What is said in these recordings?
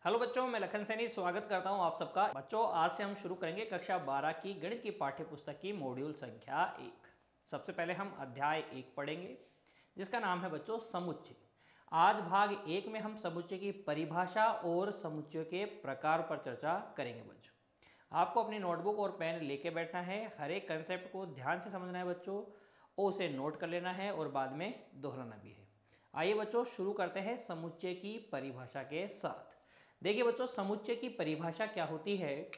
Hello बच्चों, मैं लखन सैनी स्वागत करता हूं आप सबका। बच्चों, आज से हम शुरू करेंगे कक्षा 12 की गणित की पाठ्य पुस्तक की मॉड्यूल संख्या 1। सबसे पहले हम अध्याय 1 पढ़ेंगे जिसका नाम है बच्चों समुच्चय। आज भाग 1 में हम समुच्चय की परिभाषा और समुच्चय के प्रकार पर चर्चा करेंगे। बच्चों, आपको अपनी नोटबुक और पेन लेके बैठना है, हर एक कंसेप्ट को ध्यान से समझना है बच्चों, और उसे नोट कर लेना है और बाद में दोहराना भी है। आइए बच्चों, शुरू करते हैं समुच्चय की परिभाषा के साथ। देखिए बच्चों, समुच्चय की परिभाषा क्या होती है?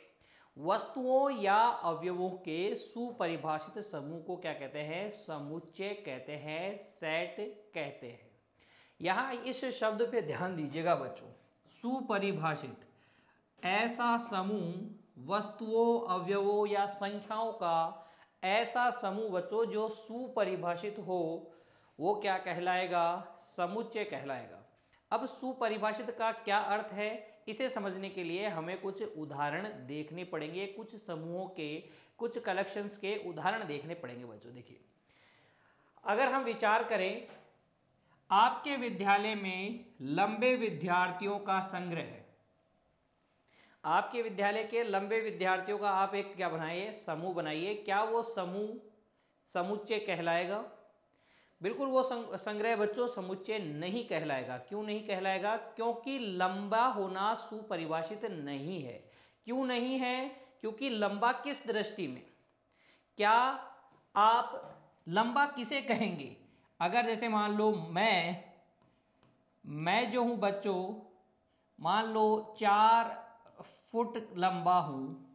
वस्तुओं या अवयवों के सुपरिभाषित समूह को क्या कहते हैं? समुच्चय कहते हैं, सेट कहते हैं। यहां इस शब्द पे ध्यान दीजिएगा बच्चों। सुपरिभाषित, ऐसा समूह वस्तुओं, अवयवों या संख्याओं का ऐसा समूह बच्चों जो सुपरिभाषित हो, वो क्या कहलाएगा? समुच्चय कहलाएगा। अब सुपरिभाषित का क्या अर्थ है, इसे समझने के लिए हमें कुछ उदाहरण देखने पड़ेंगे, कुछ समूहों के, कुछ कलेक्शंस के उदाहरण देखने पड़ेंगे बच्चों। देखिए, अगर हम विचार करें, आपके विद्यालय में लंबे विद्यार्थियों का संग्रह है। आपके विद्यालय के लंबे विद्यार्थियों का आप एक क्या बनाइए? समूह बनाइए। क्या वो समूह समुच्चय कहलाएगा? बिल्कुल वो संग्रह बच्चों समुच्चय नहीं कहलाएगा। क्यों नहीं कहलाएगा? क्योंकि लंबा होना सुपरिभाषित नहीं है। क्यों नहीं है? क्योंकि लंबा किस दृष्टि में? क्या आप लंबा किसे कहेंगे? अगर जैसे मान लो मैं जो हूं बच्चों, मान लो 4 फुट लंबा हूं,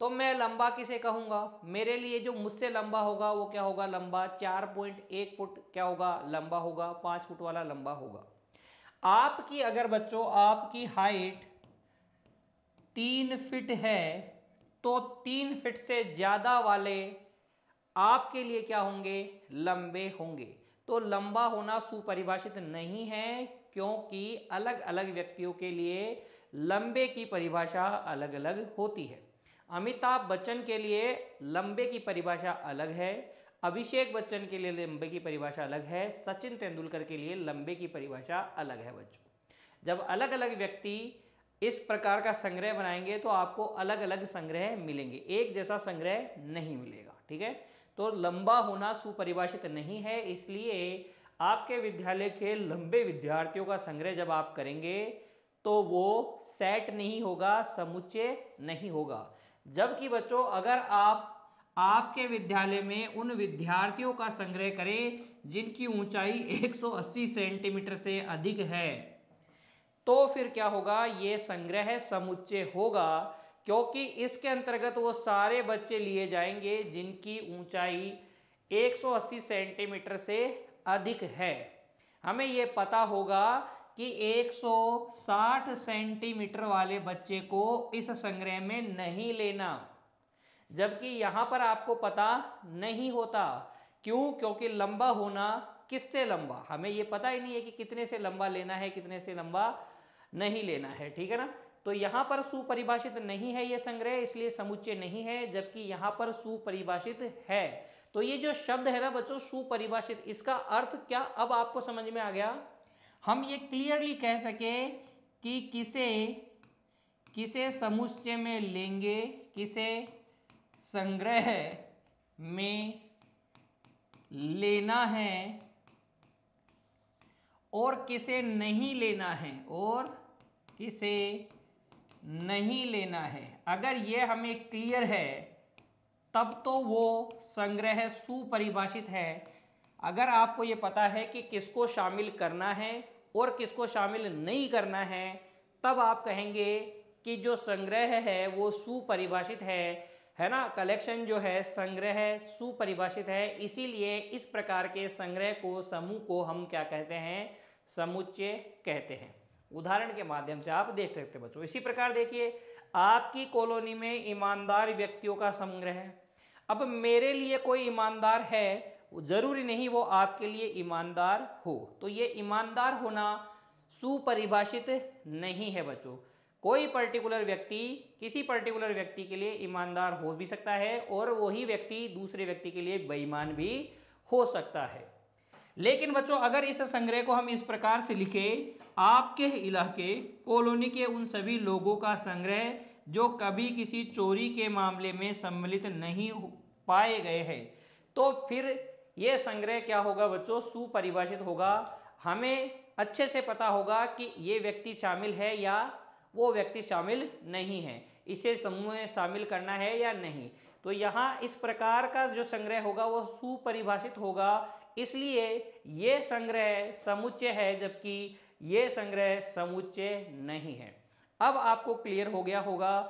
तो मैं लंबा किसे कहूंगा? मेरे लिए जो मुझसे लंबा होगा वो क्या होगा? लंबा। 4.1 फुट क्या होगा? लंबा होगा। 5 फुट वाला लंबा होगा। आपकी अगर बच्चों आपकी हाइट 3 फीट है, तो 3 फीट से ज्यादा वाले आपके लिए क्या होंगे? लंबे होंगे। तो लंबा होना सुपरिभाषित नहीं है, क्योंकि अलग अलग व्यक्तियों के लिए लंबे की परिभाषा अलग अलग होती है। अमिताभ बच्चन के लिए लंबे की परिभाषा अलग है, अभिषेक बच्चन के लिए लंबे की परिभाषा अलग है, सचिन तेंदुलकर के लिए लंबे की परिभाषा अलग है बच्चों। जब अलग अलग व्यक्ति इस प्रकार का संग्रह बनाएंगे तो आपको अलग अलग संग्रह मिलेंगे, एक जैसा संग्रह नहीं मिलेगा। ठीक है, तो लंबा होना सुपरिभाषित नहीं है, इसलिए आपके विद्यालय के लंबे विद्यार्थियों का संग्रह जब आप करेंगे तो वो सेट नहीं होगा, समुच्चय नहीं होगा। जबकि बच्चों अगर आप आपके विद्यालय में उन विद्यार्थियों का संग्रह करें जिनकी ऊंचाई 180 सेंटीमीटर से अधिक है, तो फिर क्या होगा? ये संग्रह समुच्चय होगा, क्योंकि इसके अंतर्गत वो सारे बच्चे लिए जाएंगे जिनकी ऊंचाई 180 सेंटीमीटर से अधिक है। हमें ये पता होगा कि 160 सेंटीमीटर वाले बच्चे को इस संग्रह में नहीं लेना, जबकि यहां पर आपको पता नहीं होता। क्यों? क्योंकि लंबा होना किससे लंबा हमें ये पता ही नहीं है कि कितने से लंबा लेना है, कितने से लंबा नहीं लेना है। ठीक है ना? तो यहां पर सुपरिभाषित नहीं है ये संग्रह, इसलिए समुच्चय नहीं है, जबकि यहां पर सुपरिभाषित है। तो ये जो शब्द है ना बच्चों सुपरिभाषित, इसका अर्थ क्या अब आपको समझ में आ गया? हम ये क्लियरली कह सके कि किसे समुच्चय में लेंगे, किसे संग्रह में लेना है और किसे नहीं लेना है, और किसे नहीं लेना है। अगर ये हमें क्लियर है तब तो वो संग्रह सुपरिभाषित है। अगर आपको ये पता है कि किसको शामिल करना है और किसको शामिल नहीं करना है, तब आप कहेंगे कि जो संग्रह है वो सुपरिभाषित है ना? कलेक्शन जो है संग्रह सुपरिभाषित है, इसीलिए इस प्रकार के संग्रह को, समूह को हम क्या कहते हैं? समुच्चय कहते हैं। उदाहरण के माध्यम से आप देख सकते हैं बच्चों। इसी प्रकार देखिए, आपकी कॉलोनी में ईमानदार व्यक्तियों का संग्रह है। अब मेरे लिए कोई ईमानदार है, जरूरी नहीं वो आपके लिए ईमानदार हो, तो ये ईमानदार होना सुपरिभाषित नहीं है बच्चों। कोई पर्टिकुलर व्यक्ति किसी पर्टिकुलर व्यक्ति के लिए ईमानदार हो भी सकता है और वही व्यक्ति दूसरे व्यक्ति के लिए बेईमान भी हो सकता है। लेकिन बच्चों अगर इस संग्रह को हम इस प्रकार से लिखें, आपके इलाके कॉलोनी के उन सभी लोगों का संग्रह जो कभी किसी चोरी के मामले में सम्मिलित नहीं पाए गए हैं। तो फिर ये संग्रह क्या होगा बच्चों, सुपरिभाषित होगा। हमें अच्छे से पता होगा कि ये व्यक्ति शामिल है या वो व्यक्ति शामिल नहीं है, इसे समूह में शामिल करना है या नहीं। तो यहाँ इस प्रकार का जो संग्रह होगा वो सुपरिभाषित होगा, इसलिए ये संग्रह समुच्चय है, जबकि ये संग्रह समुच्चय नहीं है। अब आपको क्लियर हो गया होगा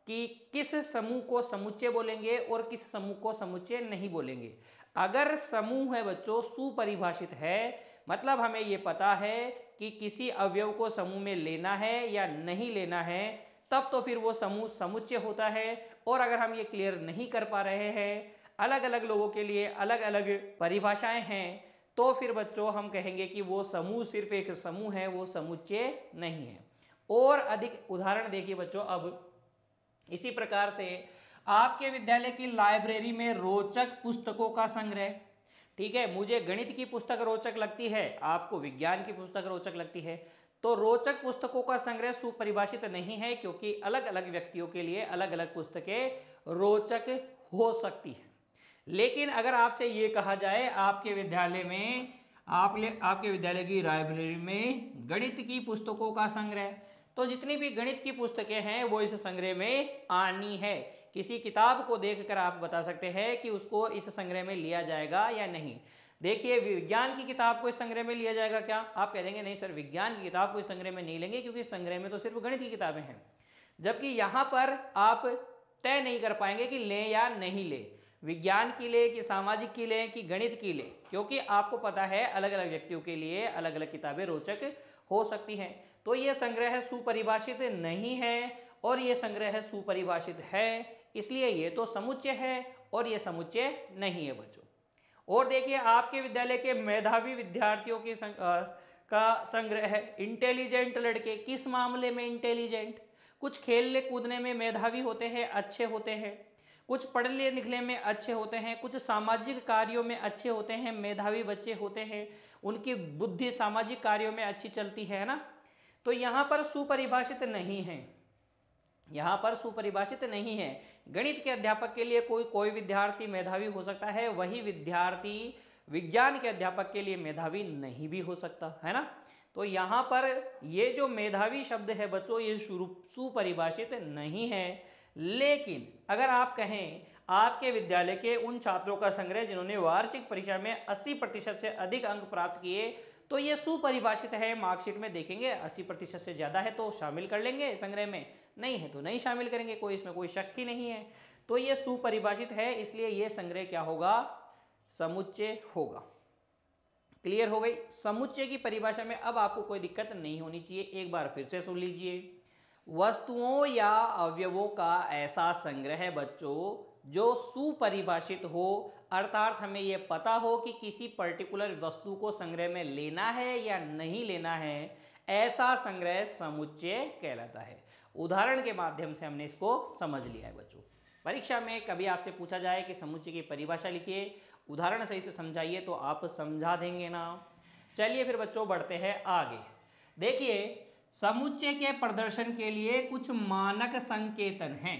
कि किस समूह को समुच्चय बोलेंगे और किस समूह को समुच्चय नहीं बोलेंगे। अगर समूह है बच्चों सुपरिभाषित है, मतलब हमें ये पता है कि किसी अवयव को समूह में लेना है या नहीं लेना है, तब तो फिर वो समूह समुच्चय होता है। और अगर हम ये क्लियर नहीं कर पा रहे हैं, अलग अलग लोगों के लिए अलग अलग परिभाषाएं हैं, तो फिर बच्चों हम कहेंगे कि वो समूह सिर्फ एक समूह है, वो समुच्चय नहीं है। और अधिक उदाहरण देखिए बच्चों। अब इसी प्रकार से आपके विद्यालय की लाइब्रेरी में रोचक पुस्तकों का संग्रह, ठीक है, मुझे गणित की पुस्तक रोचक लगती है, आपको विज्ञान की पुस्तक रोचक लगती है, तो रोचक पुस्तकों का संग्रह सुपरिभाषित नहीं है, क्योंकि अलग अलग व्यक्तियों के लिए अलग अलग पुस्तकें रोचक हो सकती हैं। लेकिन अगर आपसे ये कहा जाए आपके विद्यालय में आपके विद्यालय की लाइब्रेरी में गणित की पुस्तकों का संग्रह, तो जितनी भी गणित की पुस्तकें हैं वो इस संग्रह में आनी है। किसी किताब को देखकर आप बता सकते हैं कि उसको इस संग्रह में लिया जाएगा या नहीं। देखिए, विज्ञान की किताब को इस संग्रह में लिया जाएगा क्या? आप कह देंगे नहीं सर, विज्ञान की किताब को इस संग्रह में नहीं लेंगे, क्योंकि इस संग्रह में तो सिर्फ गणित की किताबें हैं। जबकि यहाँ पर आप तय नहीं कर पाएंगे कि लें या नहीं लें, विज्ञान की ले कि सामाजिक की ले कि गणित की ले, क्योंकि आपको पता है अलग अलग व्यक्तियों के लिए अलग अलग किताबें रोचक हो सकती हैं। तो ये संग्रह सुपरिभाषित नहीं है और ये संग्रह सुपरिभाषित है, इसलिए ये तो समुच्चय है और ये समुच्चय नहीं है बच्चों। और देखिए, आपके विद्यालय के मेधावी विद्यार्थियों की का संग्रह है। इंटेलिजेंट लड़के, किस मामले में इंटेलिजेंट? कुछ खेलने कूदने में मेधावी होते हैं, अच्छे होते हैं, कुछ पढ़ने लिखने में अच्छे होते हैं, कुछ सामाजिक कार्यों में अच्छे होते हैं, मेधावी बच्चे होते हैं, उनकी बुद्धि सामाजिक कार्यों में अच्छी चलती है ना। तो यहाँ पर सुपरिभाषित नहीं है, यहाँ पर सुपरिभाषित नहीं है। गणित के अध्यापक के लिए कोई विद्यार्थी मेधावी हो सकता है, वही विद्यार्थी विज्ञान के अध्यापक के लिए मेधावी नहीं भी हो सकता है ना। तो यहाँ पर ये जो मेधावी शब्द है बच्चों, ये सुपरिभाषित नहीं है। लेकिन अगर आप कहें आपके विद्यालय के उन छात्रों का संग्रह जिन्होंने वार्षिक परीक्षा में 80% से अधिक अंक प्राप्त किए, तो ये सुपरिभाषित है। मार्कशीट में देखेंगे 80% से ज़्यादा है तो शामिल कर लेंगे संग्रह में, नहीं है तो नहीं शामिल करेंगे, कोई इसमें कोई शक ही नहीं है। तो ये सुपरिभाषित है, इसलिए ये संग्रह क्या होगा? समुच्चय होगा। क्लियर हो गई? समुच्चय की परिभाषा में अब आपको कोई दिक्कत नहीं होनी चाहिए। एक बार फिर से सुन लीजिए। वस्तुओं या अवयवों का ऐसा संग्रह है बच्चों जो सुपरिभाषित हो, अर्थात हमें यह पता हो कि किसी पर्टिकुलर वस्तु को संग्रह में लेना है या नहीं लेना है, ऐसा संग्रह समुच्चय कहलाता है। उदाहरण के माध्यम से हमने इसको समझ लिया है बच्चों। परीक्षा में कभी आपसे पूछा जाए कि समुच्चय की परिभाषा लिखिए, उदाहरण सहित समझाइए, तो आप समझा देंगे ना। चलिए फिर बच्चों बढ़ते हैं आगे। देखिए, समुच्चय के प्रदर्शन के लिए कुछ मानक संकेतन हैं।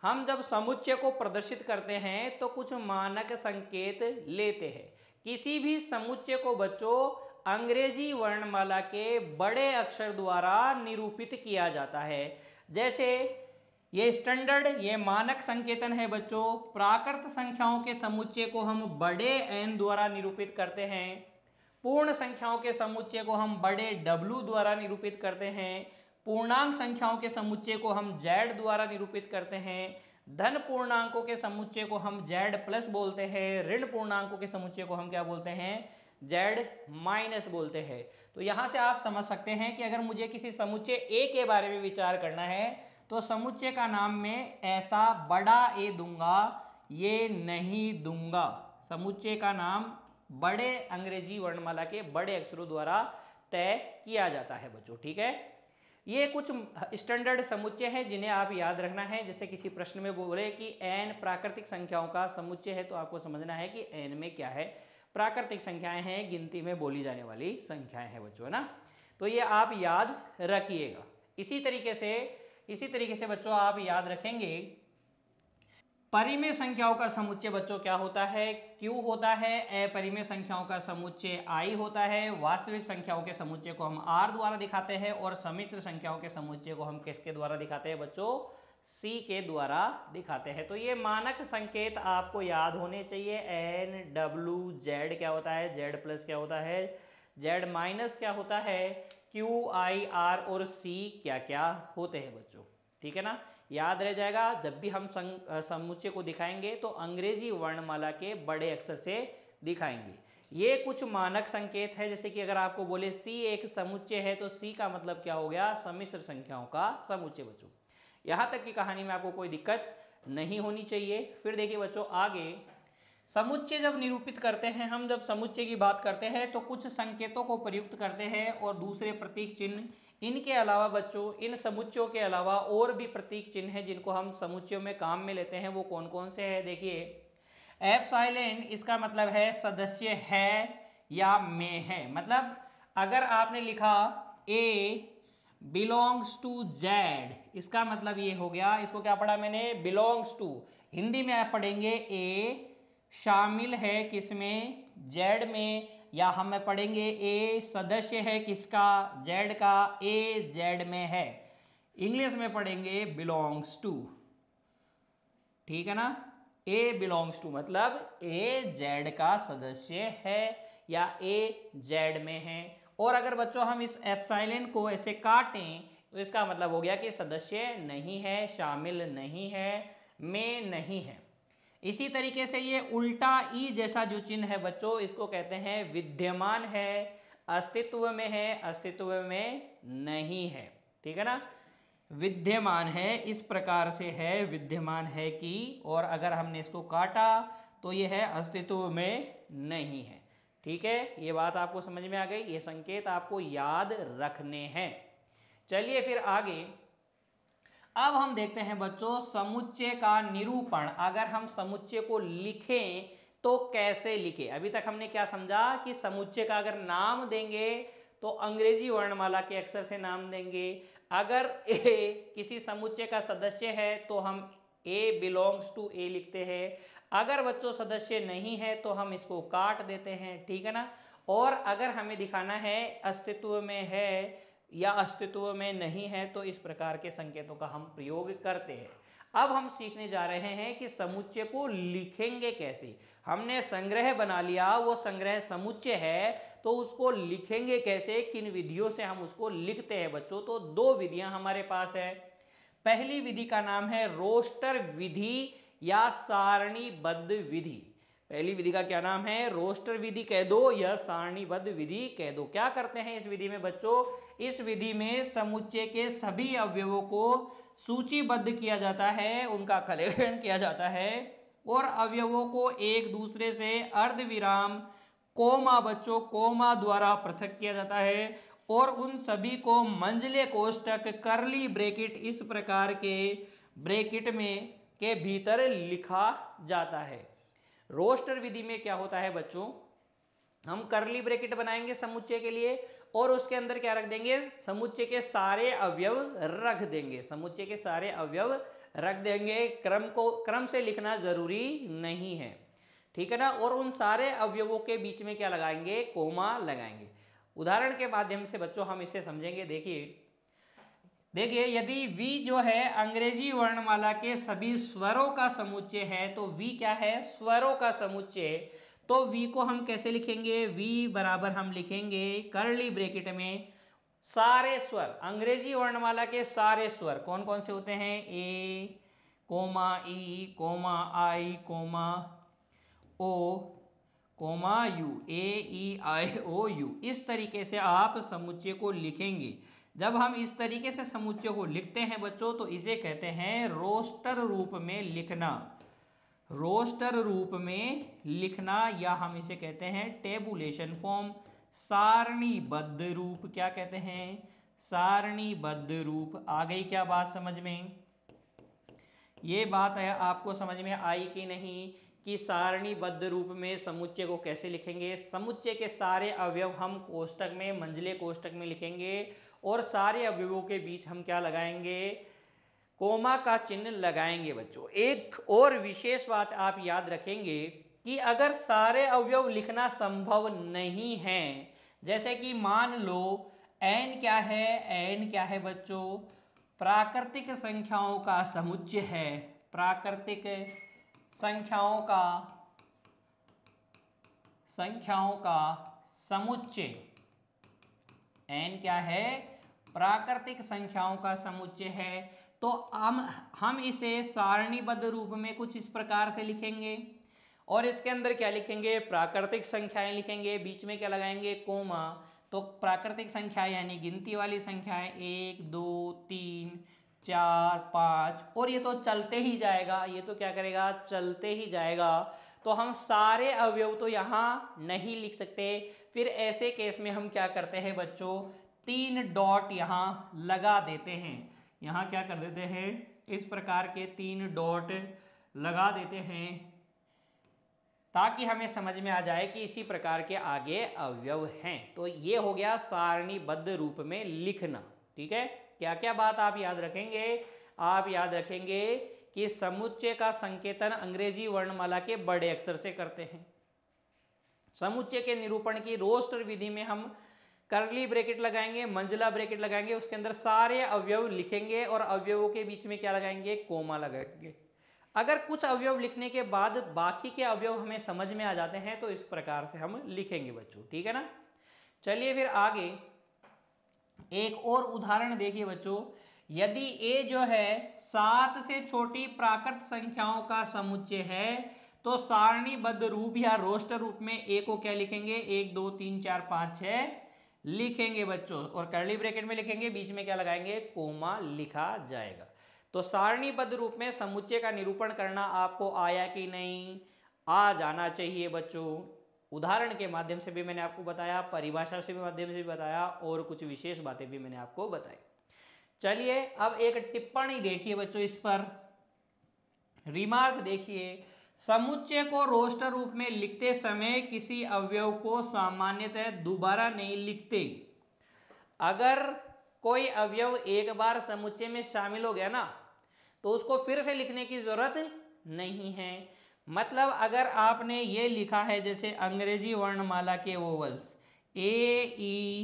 हम जब समुच्चय को प्रदर्शित करते हैं तो कुछ मानक संकेत लेते हैं। किसी भी समुच्चय को बच्चों अंग्रेजी वर्णमाला के बड़े अक्षर द्वारा निरूपित किया जाता है। जैसे ये स्टैंडर्ड, ये मानक संकेतन है बच्चों। प्राकृत संख्याओं के समुच्चय को हम बड़े एन द्वारा निरूपित करते हैं, पूर्ण संख्याओं के समुच्चय को हम बड़े डब्ल्यू द्वारा निरूपित करते हैं, पूर्णांक संख्याओं के समुच्चय को हम जेड द्वारा निरूपित करते हैं, धन पूर्णांकों के समुच्चय को हम जेड प्लस बोलते हैं, ऋण पूर्णांकों के समुच्चय को हम क्या बोलते हैं? जेड माइनस बोलते हैं। तो यहाँ से आप समझ सकते हैं कि अगर मुझे किसी समुच्चय ए के बारे में विचार करना है तो समुच्चय का नाम में ऐसा बड़ा ए दूंगा, ये नहीं दूंगा। समुच्चय का नाम बड़े अंग्रेजी वर्णमाला के बड़े अक्षरों द्वारा तय किया जाता है बच्चों, ठीक है। ये कुछ स्टैंडर्ड समुच्चय हैं जिन्हें आप याद रखना है। जैसे किसी प्रश्न में बोले कि n प्राकृतिक संख्याओं का समुच्चय है, तो आपको समझना है कि n में क्या है? प्राकृतिक संख्याएं हैं, गिनती में बोली जाने वाली संख्याएं हैं बच्चों, है ना। तो ये आप याद रखिएगा। इसी तरीके से बच्चों आप याद रखेंगे परिमेय संख्याओं का समुच्चय बच्चों क्या होता है, Q होता है, अपरिमेय संख्याओं का समुच्चय I होता है, वास्तविक संख्याओं के समुच्चय को हम R द्वारा दिखाते हैं और सम्मिश्र संख्याओं के समुच्चय को हम किसके द्वारा दिखाते हैं बच्चों, C के द्वारा दिखाते हैं। तो ये मानक संकेत आपको याद होने चाहिए। N W Z क्या होता है, Z प्लस क्या होता है, Z माइनस क्या होता है, Q I R और C क्या क्या होते हैं बच्चों, ठीक है ना, याद रह जाएगा। जब भी हम समुच्चय को दिखाएंगे तो अंग्रेजी वर्णमाला के बड़े अक्षर से दिखाएंगे। ये कुछ मानक संकेत है, जैसे कि अगर आपको बोले C एक समुच्चय है तो C का मतलब क्या हो गया, सम्मिश्र संख्याओं का समुच्चय बच्चों। यहाँ तक की कहानी में आपको कोई दिक्कत नहीं होनी चाहिए। फिर देखिए बच्चों आगे, समुच्चय जब निरूपित करते हैं हम, जब समुच्चय की बात करते हैं तो कुछ संकेतों को प्रयुक्त करते हैं और दूसरे प्रतीक चिन्ह। इनके अलावा बच्चों, इन समुच्चयों के अलावा और भी प्रतीक चिन्ह हैं जिनको हम समुच्चयों में काम में लेते हैं। वो कौन कौन से हैं, देखिए एप्सिलॉन, इसका मतलब है सदस्य है या में है। मतलब अगर आपने लिखा A बिलोंग्स टू Z, इसका मतलब ये हो गया, इसको क्या पढ़ा मैंने, बिलोंग्स टू। हिंदी में आप पढ़ेंगे A शामिल है किसमें, Z में, या हम पढ़ेंगे A सदस्य है किसका, Z का, A Z में है। इंग्लिश में पढ़ेंगे बिलोंग्स टू, ठीक है ना, A बिलोंग्स टू मतलब A Z का सदस्य है या A Z में है। और अगर बच्चों हम इस एप्सिलॉन को ऐसे काटें तो इसका मतलब हो गया कि सदस्य नहीं है, शामिल नहीं है, में नहीं है। इसी तरीके से ये उल्टा ई जैसा जो चिन्ह है बच्चों, इसको कहते हैं विद्यमान है, अस्तित्व में है, अस्तित्व में नहीं है, ठीक है ना, विद्यमान है इस प्रकार से है, विद्यमान है कि, और अगर हमने इसको काटा तो ये है अस्तित्व में नहीं है, ठीक है। ये बात आपको समझ में आ गई, ये संकेत आपको याद रखने हैं। चलिए फिर आगे, अब हम देखते हैं बच्चों समुच्चय का निरूपण। अगर हम समुच्चय को लिखें तो कैसे लिखें। अभी तक हमने क्या समझा कि समुच्चय का अगर नाम देंगे तो अंग्रेजी वर्णमाला के अक्षर से नाम देंगे। अगर A किसी समुच्चय का सदस्य है तो हम A बिलोंग्स टू A लिखते हैं। अगर बच्चों सदस्य नहीं है तो हम इसको काट देते हैं, ठीक है ना। और अगर हमें दिखाना है अस्तित्व में है या अस्तित्व में नहीं है तो इस प्रकार के संकेतों का हम प्रयोग करते हैं। अब हम सीखने जा रहे हैं कि समुच्चय को लिखेंगे कैसे। हमने संग्रह बना लिया, वो संग्रह समुच्चय है, तो उसको लिखेंगे कैसे, किन विधियों से हम उसको लिखते हैं बच्चों। तो दो विधियां हमारे पास है। पहली विधि का नाम है रोस्टर विधि या सारणीबद्ध विधि। पहली विधि का क्या नाम है, रोस्टर विधि कह दो या सारणीबद्ध विधि कह दो। क्या करते हैं इस विधि में बच्चों, इस विधि में समुच्चय के सभी अवयवों को सूचीबद्ध किया जाता है, उनका कलेक्शन किया जाता है और अवयवों को एक दूसरे से अर्धविराम कोमा बच्चों कोमा द्वारा पृथक किया जाता है और उन सभी को मंझले कोष्टक करली ब्रैकेट इस प्रकार के ब्रैकेट में के भीतर लिखा जाता है। रोस्टर विधि में क्या होता है बच्चों, हम करली ब्रैकेट बनाएंगे समुच्चय के लिए और उसके अंदर क्या रख देंगे, समुच्चय के सारे अवयव रख देंगे, समुच्चय के सारे अवयव रख देंगे। क्रम से लिखना जरूरी नहीं है, ठीक है ना। और उन सारे अवयवों के बीच में क्या लगाएंगे, कोमा लगाएंगे। उदाहरण के माध्यम से बच्चों हम इसे समझेंगे। देखिए यदि V जो है अंग्रेजी वर्णमाला के सभी स्वरों का समुच्चय है तो V क्या है, स्वरों का समुच्चय। तो V को हम कैसे लिखेंगे, V बराबर हम लिखेंगे करली ब्रैकेट में सारे स्वर, अंग्रेजी वर्णमाला के सारे स्वर कौन कौन से होते हैं, A comma E comma I comma O comma U, A E I O U। इस तरीके से आप समुच्चय को लिखेंगे। जब हम इस तरीके से समुच्चय को लिखते हैं बच्चों तो इसे कहते हैं रोस्टर रूप में लिखना, रोस्टर रूप में लिखना, या हम इसे कहते हैं टेबुलेशन फॉर्म, सारणीबद्ध रूप। क्या कहते हैं, सारणीबद्ध रूप। आ गई क्या बात समझ में, ये बात है आपको समझ में आई कि नहीं, कि सारणीबद्ध रूप में समुच्चय को कैसे लिखेंगे। समुच्चय के सारे अवयव हम कोष्टक में, मंझले कोष्टक में लिखेंगे और सारे अवयवों के बीच हम क्या लगाएंगे, कोमा का चिन्ह लगाएंगे बच्चों। एक और विशेष बात आप याद रखेंगे कि अगर सारे अवयव लिखना संभव नहीं है, जैसे कि मान लो n क्या है, n क्या है बच्चों, प्राकृतिक संख्याओं का समुच्चय है, प्राकृतिक संख्याओं का समुच्चय। n क्या है, प्राकृतिक संख्याओं का समुच्चय है। तो हम इसे सारणीबद्ध रूप में कुछ इस प्रकार से लिखेंगे और इसके अंदर क्या लिखेंगे, प्राकृतिक संख्याएं लिखेंगे, बीच में क्या लगाएंगे, कोमा। तो प्राकृतिक संख्या यानी गिनती वाली संख्याएं 1 2 3 4 5, और ये तो चलते ही जाएगा, ये तो क्या करेगा, चलते ही जाएगा। तो हम सारे अवयव तो यहाँ नहीं लिख सकते। फिर ऐसे केस में हम क्या करते हैं बच्चों, 3 डॉट यहाँ लगा देते हैं। यहाँ क्या कर देते हैं, इस प्रकार के 3 डॉट लगा देते हैं ताकि हमें समझ में आ जाए कि इसी प्रकार के आगे अवयव हैं। तो ये हो गया सारणीबद्ध रूप में लिखना। ठीक है, क्या क्या बात आप याद रखेंगे, आप याद रखेंगे कि समुच्चय का संकेतन अंग्रेजी वर्णमाला के बड़े अक्षर से करते हैं। समुच्चय के निरूपण की रोस्टर विधि में हम कर्ली ब्रैकेट लगाएंगे, मंझला ब्रैकेट लगाएंगे, उसके अंदर सारे अवयव लिखेंगे और अवयवों के बीच में क्या लगाएंगे, कोमा लगाएंगे। अगर कुछ अवयव लिखने के बाद बाकी के अवयव हमें समझ में आ जाते हैं तो इस प्रकार से हम लिखेंगे बच्चों। ठीक है ना, चलिए फिर आगे एक और उदाहरण देखिए बच्चों। यदि a जो है 7 से छोटी प्राकृत संख्याओं का समुच्चय है तो सारणीबद्ध रूप या रोस्टर रूप में a को क्या लिखेंगे, 1 2 3 4 5 6 लिखेंगे बच्चों, और कर्ली ब्रैकेट में लिखेंगे, बीच में क्या लगाएंगे, कोमा लिखा जाएगा। तो सारणीबद्ध रूप में समुच्चय का निरूपण करना आपको आया कि नहीं, आ जाना चाहिए बच्चों। उदाहरण के माध्यम से भी मैंने आपको बताया, परिभाषा से भी माध्यम से भी बताया और कुछ विशेष बातें भी मैंने आपको बताई। चलिए अब एक टिप्पणी देखिए बच्चों, इस पर रिमार्क देखिए। समुच्चय को रोस्टर रूप में लिखते समय किसी अवयव को सामान्यतः दोबारा नहीं लिखते। अगर कोई अवयव एक बार समुच्चय में शामिल हो गया ना तो उसको फिर से लिखने की जरूरत नहीं है। मतलब अगर आपने ये लिखा है जैसे अंग्रेजी वर्णमाला के वोवल्स A-E-I-O-U,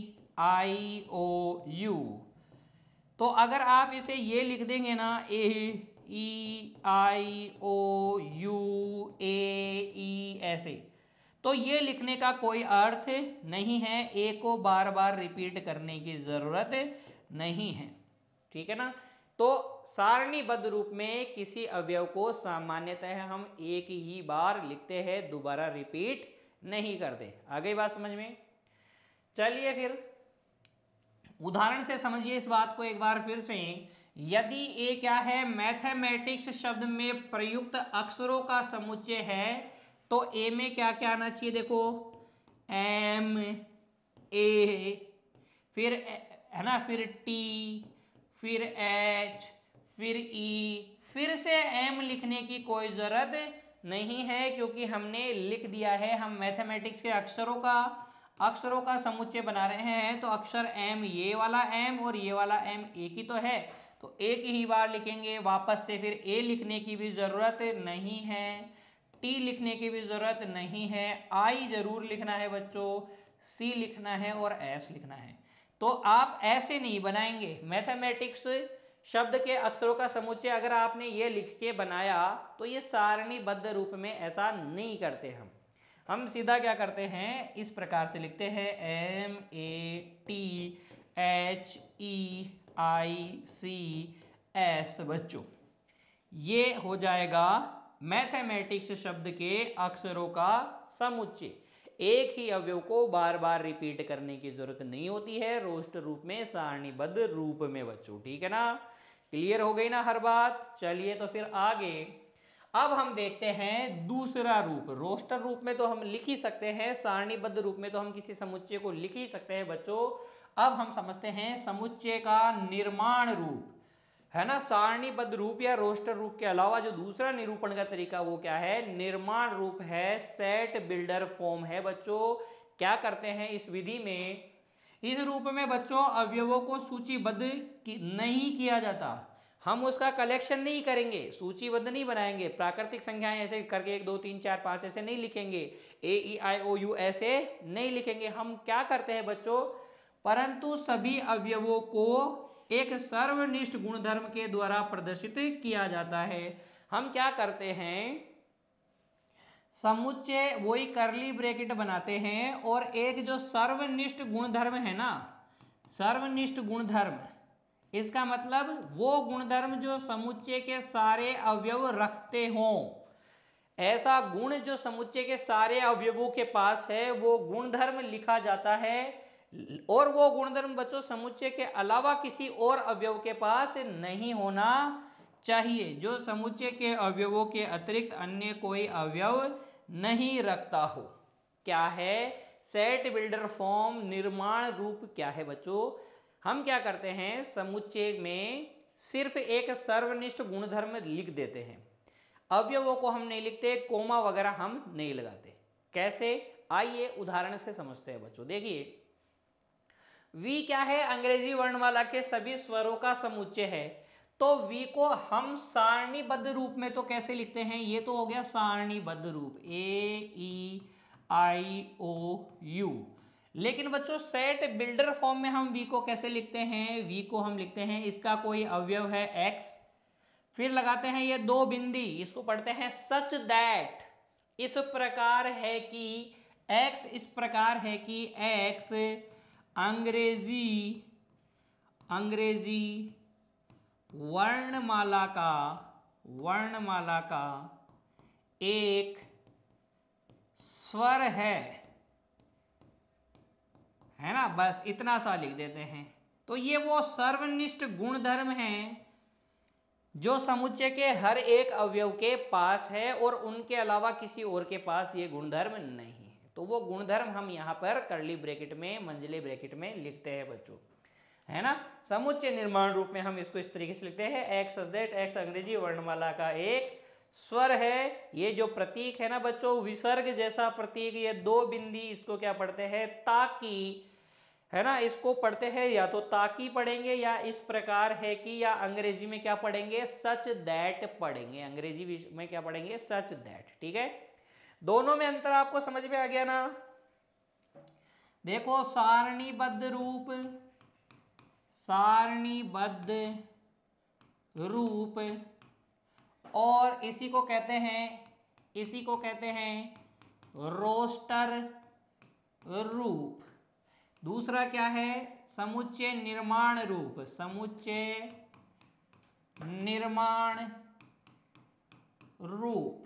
तो अगर आप इसे ये लिख देंगे ना A-E-I-O-U-A-E ऐसे, तो ये लिखने का कोई अर्थ नहीं है, ए को बार बार रिपीट करने की जरूरत नहीं है। ठीक है ना, तो सारणीबद्ध रूप में किसी अवयव को सामान्यतः हम एक ही बार लिखते हैं, दोबारा रिपीट नहीं करते। आ गई बात समझ में। चलिए फिर उदाहरण से समझिए इस बात को एक बार फिर से। यदि ए क्या है, मैथमेटिक्स शब्द में प्रयुक्त अक्षरों का समुच्चय है तो ए में क्या क्या आना चाहिए, देखो एम, ए, फिर है ना, फिर टी, फिर एच, फिर ई, फिर से एम लिखने की कोई जरूरत नहीं है क्योंकि हमने लिख दिया है। हम मैथमेटिक्स के अक्षरों का समुच्चय बना रहे हैं तो अक्षर एम, ये वाला एम और ये वाला एम एक ही तो है, तो एक ही बार लिखेंगे। वापस से फिर ए लिखने की भी जरूरत नहीं है, टी लिखने की भी जरूरत नहीं है, आई जरूर लिखना है बच्चों, सी लिखना है और एस लिखना है। तो आप ऐसे नहीं बनाएंगे। मैथमेटिक्स शब्द के अक्षरों का समुच्चय अगर आपने ये लिख के बनाया तो ये सारणीबद्ध रूप में ऐसा नहीं करते। हम सीधा क्या करते हैं, इस प्रकार से लिखते हैं MATHEICS बच्चों। ये हो जाएगा मैथमेटिक्स शब्द के अक्षरों का समुच्चय। एक ही अवयव को बार बार रिपीट करने की जरूरत नहीं होती है रोस्टर रूप में, सारणीबद्ध रूप में बच्चों। ठीक है ना, क्लियर हो गई ना हर बात। चलिए तो फिर आगे अब हम देखते हैं दूसरा रूप। रोस्टर रूप में तो हम लिख ही सकते हैं, सारणीबद्ध रूप में तो हम किसी समुच्चय को लिख ही सकते हैं बच्चों। अब हम समझते हैं समुच्चय का निर्माण रूप, है ना, सारणीबद्ध रूप या रोस्टर रूप के अलावा जो दूसरा निरूपण का तरीका वो क्या है, निर्माण रूप है, सेट बिल्डर फॉर्म है बच्चों। क्या करते हैं इस विधि में, इस रूप में बच्चों अवयवों को सूचीबद्ध नहीं किया जाता, हम उसका कलेक्शन नहीं करेंगे, सूचीबद्ध नहीं बनाएंगे, प्राकृतिक संख्याएं ऐसे करके 1 2 3 4 5 ऐसे नहीं लिखेंगे, AEIOU ऐसे नहीं लिखेंगे। हम क्या करते हैं बच्चों, परंतु सभी अवयवों को एक सर्वनिष्ठ गुणधर्म के द्वारा प्रदर्शित किया जाता है। हम क्या करते हैं, समुच्चय वही करली ब्रैकेट बनाते हैं और एक जो सर्वनिष्ठ गुणधर्म है ना, सर्वनिष्ठ गुणधर्म, इसका मतलब वो गुणधर्म जो समुच्चय के सारे अवयव रखते हों, ऐसा गुण जो समुच्चय के सारे अवयवों के पास है वो गुणधर्म लिखा जाता है। और वो गुणधर्म बच्चों समुच्चय के अलावा किसी और अवयव के पास नहीं होना चाहिए, जो समुच्चय के अवयवों के अतिरिक्त अन्य कोई अवयव नहीं रखता हो। क्या है, सेट बिल्डर फॉर्म निर्माण रूप क्या है बच्चों, हम क्या करते हैं समुच्चय में सिर्फ एक सर्वनिष्ठ गुणधर्म लिख देते हैं, अवयवों को हम नहीं लिखते, कोमा वगैरह हम नहीं लगाते। कैसे, आइए उदाहरण से समझते हैं बच्चों। देखिए V क्या है, अंग्रेजी वर्णमाला के सभी स्वरों का समुच्चय है, तो V को हम सारणीबद्ध रूप में तो कैसे लिखते हैं, ये तो हो गया सारणीबद्ध रूप AEIOU। लेकिन बच्चों सेट बिल्डर फॉर्म में हम V को कैसे लिखते हैं, V को हम लिखते हैं इसका कोई अवयव है X, फिर लगाते हैं ये 2 बिंदी, इसको पढ़ते हैं सच दैट, इस प्रकार है कि X, इस प्रकार है कि X अंग्रेजी वर्णमाला का एक स्वर है ना, बस इतना सा लिख देते हैं। तो ये वो सर्वनिष्ठ गुणधर्म हैं जो समुच्चय के हर एक अवयव के पास है और उनके अलावा किसी और के पास ये गुणधर्म नहीं है। तो वो गुणधर्म हम यहाँ पर करली ब्रैकेट में, मंझले ब्रैकेट में लिखते हैं बच्चों, है ना। समुच्चय निर्माण रूप में हम इसको इस तरीके से लिखते हैं, एक्स दैट, एक्स अंग्रेजी वर्णमाला का एक स्वर है। ये जो प्रतीक है ना बच्चों, विसर्ग जैसा प्रतीक, ये 2 बिंदी, इसको क्या पढ़ते हैं ताकि, है ना, इसको पढ़ते हैं या तो ताकि पढ़ेंगे या इस प्रकार है कि, या अंग्रेजी में क्या पढ़ेंगे सच दैट पढ़ेंगे, अंग्रेजी में क्या पढ़ेंगे सच दैट। ठीक है, दोनों में अंतर आपको समझ में आ गया ना। देखो सारणीबद्ध रूप और इसी को कहते हैं रोस्टर रूप। दूसरा क्या है, समुच्चय निर्माण रूप, समुच्चय निर्माण रूप,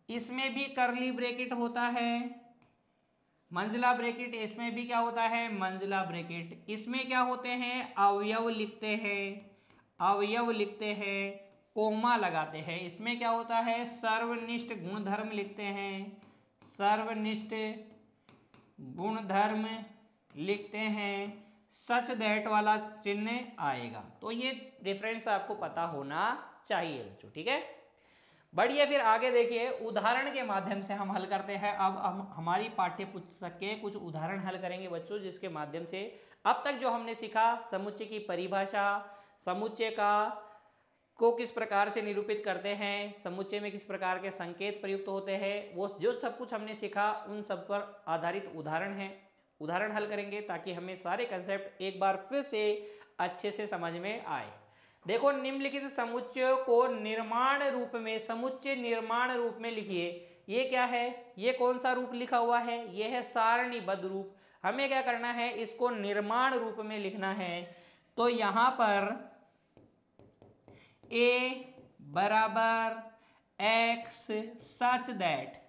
इसमें भी करली ब्रैकेट होता है, मंझला ब्रैकेट, इसमें भी क्या होता है मंझला ब्रैकेट। इसमें क्या होते हैं, अवयव लिखते हैं, कोमा लगाते हैं। इसमें क्या होता है, सर्वनिष्ठ गुणधर्म लिखते हैं, सर्वनिष्ठ गुणधर्म लिखते हैं, सच दैट वाला चिन्ह आएगा। तो ये डिफरेंस आपको पता होना चाहिए बच्चों। ठीक है, बढ़िया। फिर आगे देखिए, उदाहरण के माध्यम से हम हल करते हैं। अब हम हमारी पाठ्य पुस्तक के कुछ उदाहरण हल करेंगे बच्चों, जिसके माध्यम से अब तक जो हमने सीखा, समुच्चय की परिभाषा, समुच्चय को किस प्रकार से निरूपित करते हैं, समुच्चय में किस प्रकार के संकेत प्रयुक्त होते हैं, वो जो सब कुछ हमने सीखा उन सब पर आधारित उदाहरण है। उदाहरण हल करेंगे ताकि हमें सारे कंसेप्ट एक बार फिर से अच्छे से समझ में आए। देखो, निम्नलिखित समुच्चय को निर्माण रूप में, समुच्चय निर्माण रूप में लिखिए। ये क्या है, ये कौन सा रूप लिखा हुआ है, ये है सारणीबद्ध रूप। हमें क्या करना है, इसको निर्माण रूप में लिखना है। तो यहां पर A बराबर X सच दैट,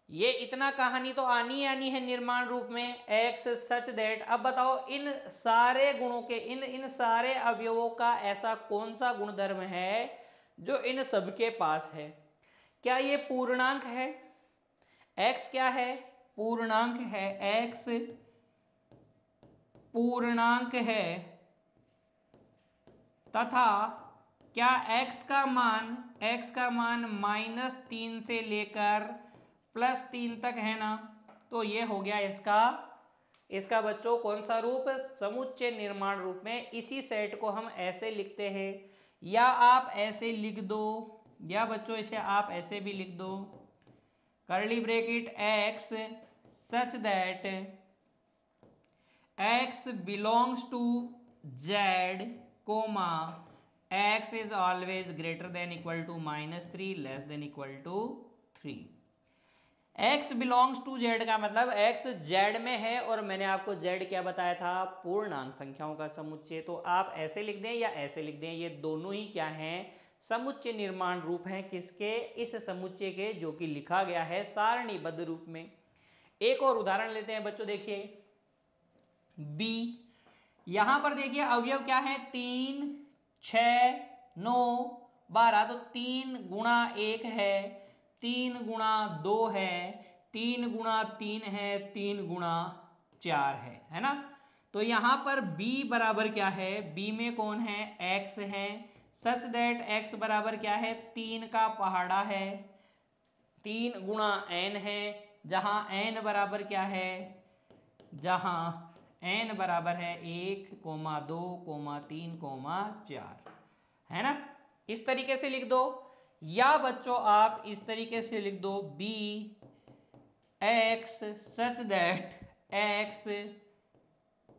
ये इतना कहानी तो आनी है निर्माण रूप में, X सच दैट। अब बताओ, इन सारे गुणों के, इन सारे अवयवों का ऐसा कौन सा गुणधर्म है जो इन सबके पास है। क्या ये पूर्णांक है, X क्या है, पूर्णांक है, X पूर्णांक है। तथा क्या x का मान -3 से लेकर +3 तक है ना। तो ये हो गया इसका बच्चों कौन सा रूप, समुच्चय निर्माण रूप में। इसी सेट को हम ऐसे लिखते हैं, या आप ऐसे लिख दो, या बच्चों इसे आप ऐसे भी लिख दो, curly bracket x such that x belongs to z comma x is always greater than equal to -3 less than equal to 3। x belongs to z का मतलब x z में है, और मैंने आपको z क्या बताया था, पूर्णांक संख्याओं का समुच्चय। तो आप ऐसे लिख दें या ऐसे लिख दें, ये दोनों ही क्या हैं, समुच्चय निर्माण रूप हैं। किसके, इस समुच्चय के, जो कि लिखा गया है सारणीबद्ध रूप में। एक और उदाहरण लेते हैं बच्चों, देखिए b, यहां पर देखिए अवयव क्या है, 3 6 9 12। तो 3 गुणा 1 है, 3 गुणा 2 है, 3 गुणा 3 है, 3 गुणा 4 है ना। तो यहां पर b बराबर क्या है, b में कौन है, x है, सच दैट x बराबर क्या है, 3 का पहाड़ा है, 3 गुणा n है, जहां n बराबर क्या है, जहां n बराबर है 1, 2, 3, 4, है ना। इस तरीके से लिख दो, या बच्चों आप इस तरीके से लिख दो, b x such that x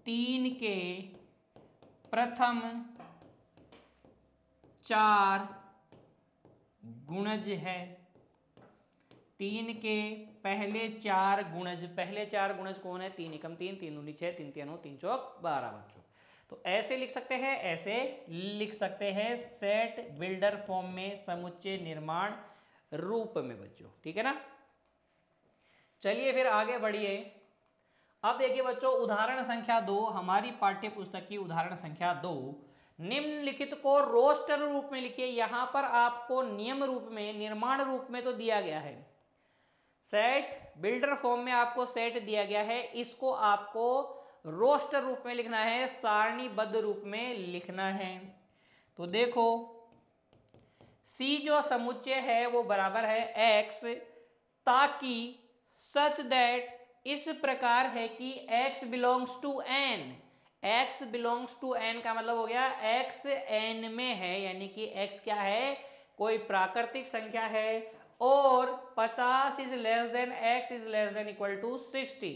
3 के प्रथम 4 गुणज है, 3 के पहले 4 गुणज। पहले 4 गुणज कौन है, 3 एकम 3, 3 दूनी 6, 3 3 3 चौक 12 बच्चों। तो ऐसे लिख सकते हैं, ऐसे लिख सकते हैं, सेट बिल्डर फॉर्म में, समुच्चय निर्माण रूप में बच्चों, ठीक है ना। चलिए फिर आगे बढ़िए। अब देखिए बच्चों उदाहरण संख्या 2, हमारी पाठ्य पुस्तक की उदाहरण संख्या 2। निम्नलिखित को रोस्टर रूप में लिखिए। यहां पर आपको नियम रूप में, निर्माण रूप में तो दिया गया है, सेट बिल्डर फॉर्म में आपको सेट दिया गया है, इसको आपको रोस्टर रूप में लिखना है, सारणीबद्ध रूप में लिखना है। तो देखो C जो समुच्चय है वो बराबर है x, ताकि सच दैट इस प्रकार है कि x belongs to n। x belongs to n का मतलब हो गया x n में है, यानी कि x क्या है, कोई प्राकृतिक संख्या है, और 50 is less than x is less than equal to 60,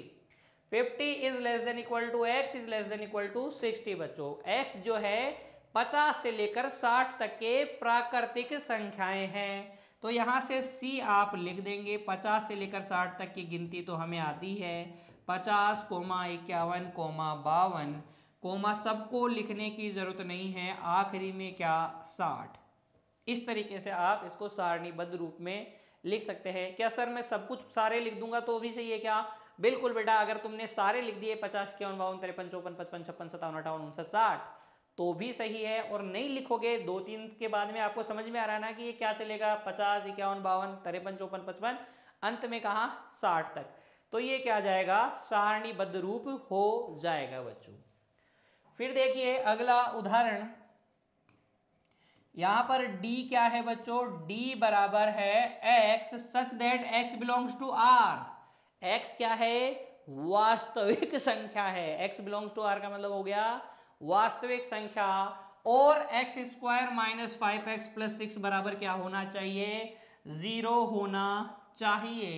50 is less than equal to x is less than equal to 60। बच्चों x जो है 50 से लेकर 60 तक के प्राकृतिक संख्याएं हैं। तो यहां से C आप लिख देंगे, 50 से लेकर 60 तक की गिनती तो हमें आती है, 50, 51, 52, कोमा सबको लिखने की जरूरत नहीं है, आखिरी में क्या 60। इस तरीके से आप इसको सारणीबद्ध रूप में लिख सकते हैं। क्या सर मैं सब कुछ सारे लिख दूंगा तो भी सही है क्या, बिल्कुल बेटा, अगर तुमने सारे लिख दिए 50, 51, 52, 53, 54, 55, 56, 57, 58, 59, 60 तो भी सही है, और नहीं लिखोगे 2-3 के बाद में आपको समझ में आ रहा है ना कि ये क्या चलेगा, 50, 51, 52, 53, 54, 55, अंत में कहा 60 तक, तो ये क्या जाएगा, सारणीबद्ध रूप हो जाएगा बच्चों। फिर देखिए अगला उदाहरण, यहां पर D क्या है बच्चों, D बराबर है x such that x belongs to R। x क्या है, वास्तविक संख्या है, x बिलोंग्स टू R का मतलब हो गया वास्तविक संख्या, और x square minus 5x plus 6 बराबर क्या होना चाहिए, 0 होना चाहिए।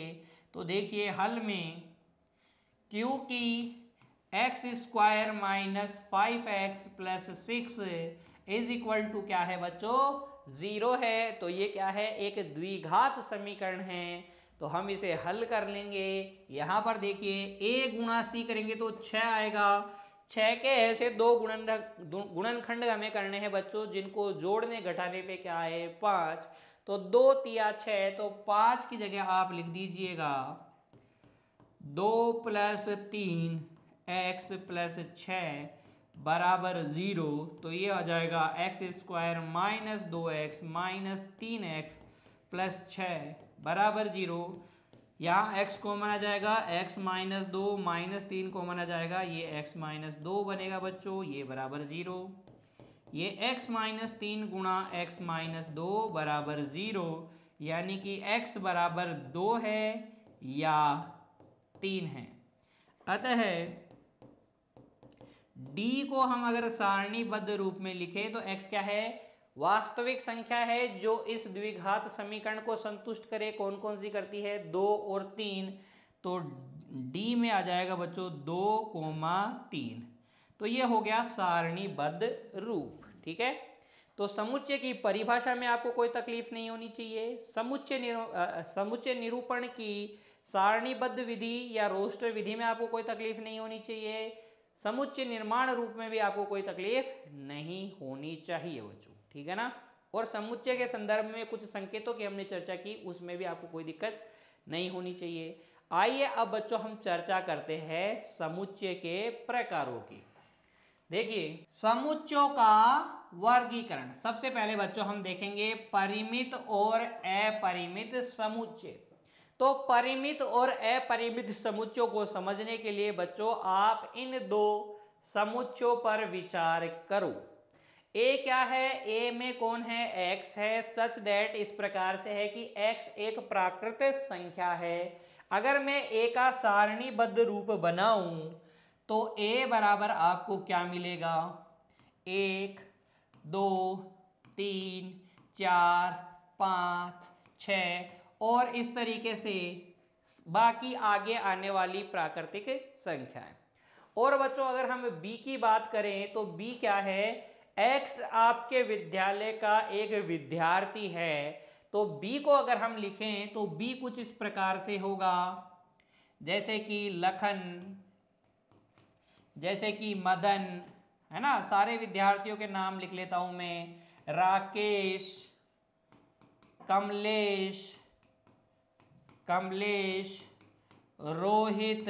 तो देखिए हल में, क्योंकि x square minus 5x plus 6 is equal to क्या है बच्चों, 0 है, तो ये क्या है, एक द्विघात समीकरण है, तो हम इसे हल कर लेंगे। यहां पर देखिए a गुणा c करेंगे तो 6 आएगा, 6 के ऐसे 2 गुणनखंड हमें करने हैं बच्चों, जिनको जोड़ने घटाने पे क्या है 5, तो 2 तिया 6, तो 5 की जगह आप लिख दीजिएगा 2 + 3 x प्लस 6 बराबर 0। तो ये आ जाएगा x square minus 2x minus 3x plus 6 बराबर 0। यहाँ x कॉमन आ जाएगा, x माइनस 2 माइनस 3 कॉमन आ जाएगा, ये x माइनस 2 बनेगा बच्चों, ये बराबर 0। ये x माइनस 3 गुणा x माइनस 2 बराबर 0, यानी कि x बराबर 2 है या 3 है। अतः d को हम अगर सारणीबद्ध रूप में लिखें तो x क्या है, वास्तविक संख्या है जो इस द्विघात समीकरण को संतुष्ट करे। कौन कौन सी करती है, 2 और 3, तो d में आ जाएगा बच्चों 2,3। तो ये हो गया सारणीबद्ध रूप। ठीक है, तो समुच्चय की परिभाषा में आपको कोई तकलीफ नहीं होनी चाहिए। समुच्चय निरूपण की सारणीबद्ध विधि या रोस्टर विधि में आपको कोई तकलीफ नहीं होनी चाहिए। समुच्चय निर्माण रूप में भी आपको कोई तकलीफ नहीं होनी चाहिए बच्चों। ठीक है ना। और समुच्चय के संदर्भ में कुछ संकेतों की हमने चर्चा की, उसमें भी आपको कोई दिक्कत नहीं होनी चाहिए। आइए अब बच्चों हम चर्चा करते हैं समुच्चय के प्रकारों की। देखिए समुच्चयों का वर्गीकरण। सबसे पहले बच्चों हम देखेंगे परिमित और अपरिमित समुच्चय। तो परिमित और अपरिमित समुच्चयों को समझने के लिए बच्चों आप इन दो समुच्चयों पर विचार करो। ए क्या है, ए में कौन है, x है, सच दैट इस प्रकार से है कि x एक प्राकृतिक संख्या है। अगर मैं a का सारणीबद्ध रूप बनाऊं तो a बराबर आपको क्या मिलेगा, 1 2 3 4 5 6 और इस तरीके से बाकी आगे आने वाली प्राकृतिक संख्याएं। और बच्चों अगर हम b की बात करें तो b क्या है, x आपके विद्यालय का एक विद्यार्थी है। तो b को अगर हम लिखें तो b कुछ इस प्रकार से होगा, जैसे कि लखन, जैसे कि मदन, है ना, सारे विद्यार्थियों के नाम लिख लेता हूं मैं, राकेश, कमलेश, कमलेश, रोहित,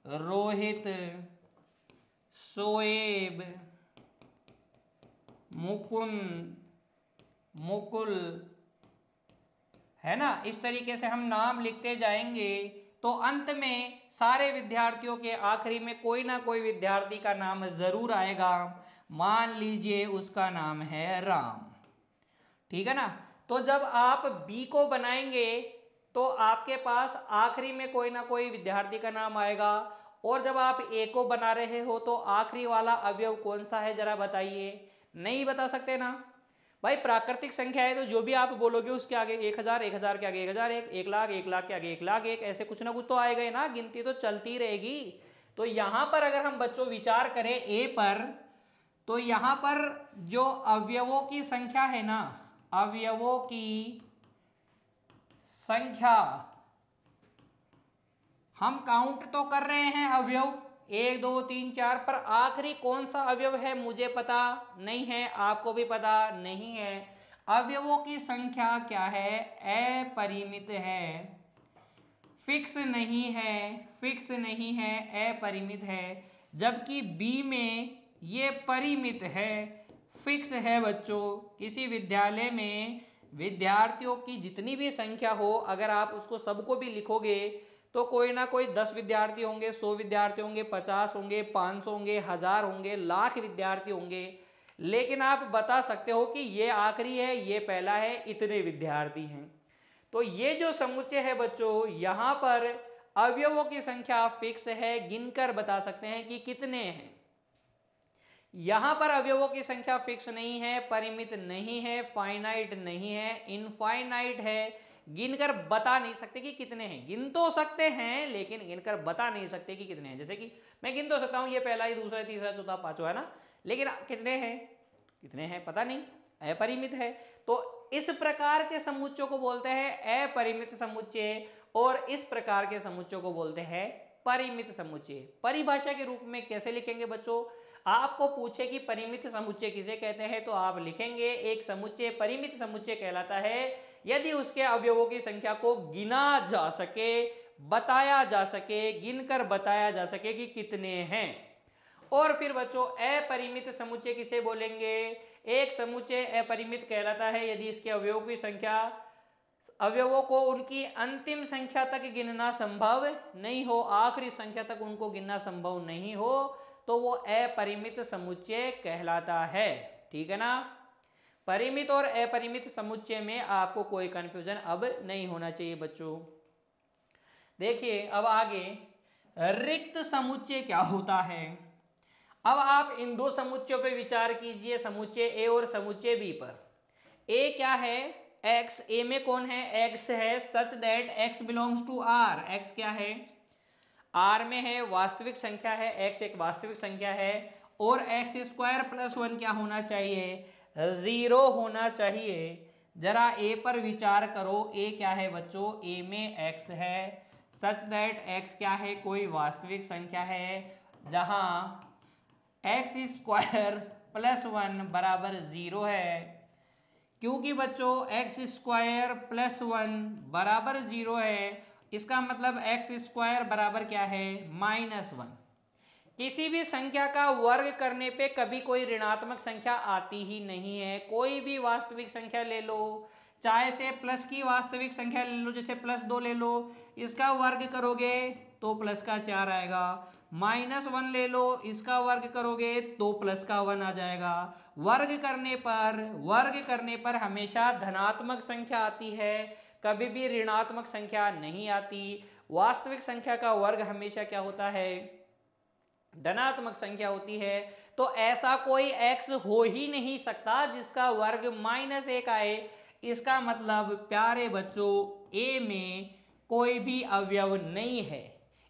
रोहित, शोएब, मुकुंद, मुकुल, है ना। इस तरीके से हम नाम लिखते जाएंगे तो अंत में सारे विद्यार्थियों के आखिरी में कोई ना कोई विद्यार्थी का नाम जरूर आएगा। मान लीजिए उसका नाम है राम। ठीक है ना। तो जब आप बी को बनाएंगे तो आपके पास आखिरी में कोई ना कोई विद्यार्थी का नाम आएगा। और जब आप ए को बना रहे हो तो आखिरी वाला अवयव कौन सा है जरा बताइए, नहीं बता सकते ना भाई। प्राकृतिक संख्या है तो जो भी आप बोलोगे उसके आगे 1000, 1000 के आगे 1001, 1 लाख, 1 लाख के आगे 1 लाख 1, ऐसे कुछ ना कुछ तो आएगा ना, गिनती तो चलती रहेगी। तो यहां पर अगर हम बच्चों विचार करें ए पर, तो यहां पर जो अवयवों की संख्या है ना, अवयवों की संख्या हम काउंट तो कर रहे हैं अवयव 1 2 3 4, पर आखिरी कौन सा अवयव है मुझे पता नहीं है, आपको भी पता नहीं है। अवयवों की संख्या क्या है, अपरिमित है, फिक्स नहीं है, फिक्स नहीं है, अपरिमित है। जबकि बी में ये परिमित है, फिक्स है बच्चों। किसी विद्यालय में विद्यार्थियों की जितनी भी संख्या हो, अगर आप उसको सबको भी लिखोगे तो कोई ना कोई 10 विद्यार्थी होंगे, 100 विद्यार्थी होंगे, 50 होंगे, 500 होंगे, 1000 होंगे, लाख विद्यार्थी होंगे। लेकिन आप बता सकते हो कि ये आखिरी है, ये पहला है, इतने विद्यार्थी हैं। तो ये जो समुच्चय है बच्चों, यहाँ पर अवयवों की संख्या फिक्स है, गिनकर बता सकते हैं कि कितने हैं। यहां पर अवयवों की संख्या फिक्स नहीं है, परिमित नहीं है, फाइनाइट नहीं है, इनफाइनाइट है, गिनकर बता नहीं सकते कि कितने हैं। गिन तो सकते हैं लेकिन गिनकर बता नहीं सकते कि कितने हैं। जैसे कि मैं गिन तो सकता हूं ये पहला, ये दूसरा, तीसरा, चौथा, पांचवा, है ना, लेकिन कितने हैं, कितने हैं पता नहीं, अपरिमित है। तो इस प्रकार के समुच्चयों को बोलते हैं अपरिमित समुच्चय, और इस प्रकार के समुच्चयों को बोलते हैं परिमित समुच्चय। परिभाषा के रूप में कैसे लिखेंगे बच्चों, आपको पूछे कि परिमित समुच्चय किसे कहते हैं तो आप लिखेंगे एक समुच्चय परिमित समुच्चय कहलाता है यदि उसके अवयवों की संख्या को गिना जा सके, बताया जा सके, गिनकर बताया जा सके कि कितने हैं। और फिर बच्चों अपरिमित समुच्चय किसे बोलेंगे, एक समुच्चय अपरिमित कहलाता है यदि इसके अवयवों की संख्या, अवयवों को उनकी अंतिम संख्या तक गिनना संभव नहीं हो, आखिरी संख्या तक उनको गिनना संभव नहीं हो, तो वो अपरिमित समुच्चय कहलाता है। ठीक है ना। परिमित और अपरिमित समुच्चय में आपको कोई कंफ्यूजन अब नहीं होना चाहिए बच्चों। देखिए अब आगे रिक्त समुच्चय क्या होता है। अब आप इन दो समुच्चयों पर विचार कीजिए, समुच्चय ए और समुच्चय बी पर। ए क्या है, x। ए में कौन है, x है, such that x belongs to r। x क्या है, r में है, वास्तविक संख्या है, x एक वास्तविक संख्या है, और x स्क्वायर प्लस 1 क्या होना चाहिए, 0 होना चाहिए। जरा a पर विचार करो, a क्या है बच्चों, a में x है, सच दैट x क्या है, कोई वास्तविक संख्या है, जहां x स्क्वायर प्लस 1 बराबर 0 है। क्योंकि बच्चों x स्क्वायर प्लस 1 बराबर 0 है, इसका मतलब x स्क्वायर बराबर क्या है, -1। किसी भी संख्या का वर्ग करने पे कभी कोई ऋणात्मक संख्या आती ही नहीं है। कोई भी वास्तविक संख्या ले लो, चाहे से प्लस की वास्तविक संख्या ले लो, जैसे +2 ले लो, इसका वर्ग करोगे तो प्लस का 4 आएगा। -1 ले लो, इसका वर्ग करोगे तो प्लस का 1 आ जाएगा। वर्ग करने पर हमेशा धनात्मक संख्या आती है, कभी भी ऋणात्मक संख्या नहीं आती। वास्तविक संख्या का वर्ग हमेशा क्या होता है, धनात्मक संख्या होती है। तो ऐसा कोई x हो ही नहीं सकता जिसका वर्ग -1 आए। इसका मतलब प्यारे बच्चों a में कोई भी अवयव नहीं है,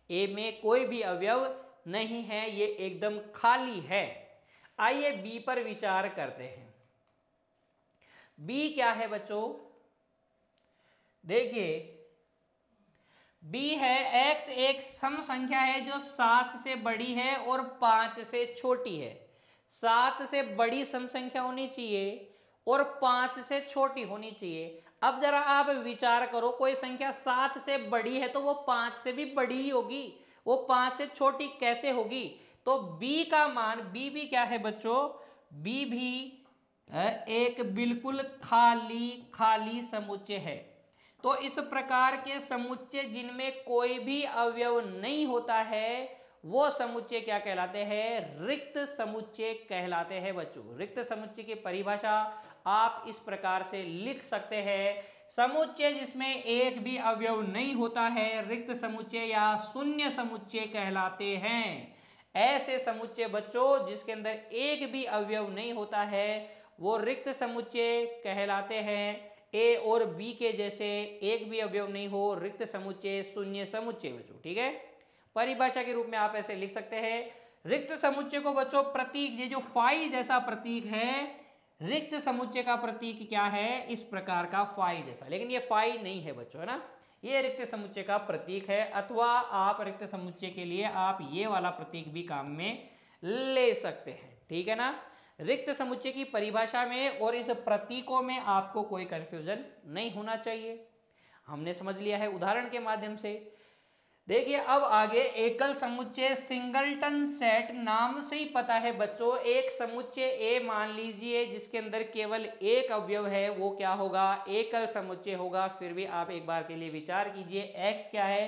a में कोई भी अवयव नहीं है, ये एकदम खाली है। आइए b पर विचार करते हैं। b क्या है बच्चों, देखिए b है, x एक सम संख्या है जो 7 से बड़ी है और 5 से छोटी है। 7 से बड़ी सम संख्या होनी चाहिए और 5 से छोटी होनी चाहिए। अब जरा आप विचार करो, कोई संख्या 7 से बड़ी है तो वो 5 से भी बड़ी ही होगी, वो 5 से छोटी कैसे होगी। तो b का मान, b भी क्या है बच्चों, b भी एक बिल्कुल खाली समुच्चय है। तो इस प्रकार के समुच्चय जिनमें कोई भी अवयव नहीं होता है, वो समुच्चय क्या कहलाते हैं, रिक्त समुच्चय कहलाते हैं बच्चों। रिक्त समुच्चय की परिभाषा आप इस प्रकार से लिख सकते हैं, समुच्चय जिसमें एक भी अवयव नहीं होता है रिक्त समुच्चय या शून्य समुच्चय कहलाते हैं। ऐसे समुच्चय बच्चों जिसके अंदर एक भी अवयव नहीं होता है वो रिक्त समुच्चय कहलाते हैं। ए और बी के जैसे एक भी अवयव नहीं हो, रिक्त समुच्चय शून्य समुच्चय बच्चों। ठीक है, परिभाषा के रूप में आप ऐसे लिख सकते हैं। रिक्त समुच्चय को बच्चों प्रतीक, ये जो फाई जैसा प्रतीक है, रिक्त समुच्चय का प्रतीक क्या है, इस प्रकार का फाई जैसा, लेकिन ये फाई नहीं है बच्चों, है ना, ये रिक्त समुच्चय का प्रतीक है। अथवा आप रिक्त समुच्चय के लिए आप ये वाला प्रतीक भी काम में ले सकते हैं। ठीक है ना। रिक्त समुच्चय की परिभाषा में और इस प्रतीकों में आपको कोई कंफ्यूजन नहीं होना चाहिए, हमने समझ लिया है उदाहरण के माध्यम से। देखिए अब आगे एकल समुच्चय, सिंगलटन सेट, नाम से ही पता है बच्चों, एक समुच्चय ए मान लीजिए जिसके अंदर केवल एक अवयव है, वो क्या होगा, एकल समुच्चय होगा। फिर भी आप एक बार के लिए विचार कीजिए, x क्या है,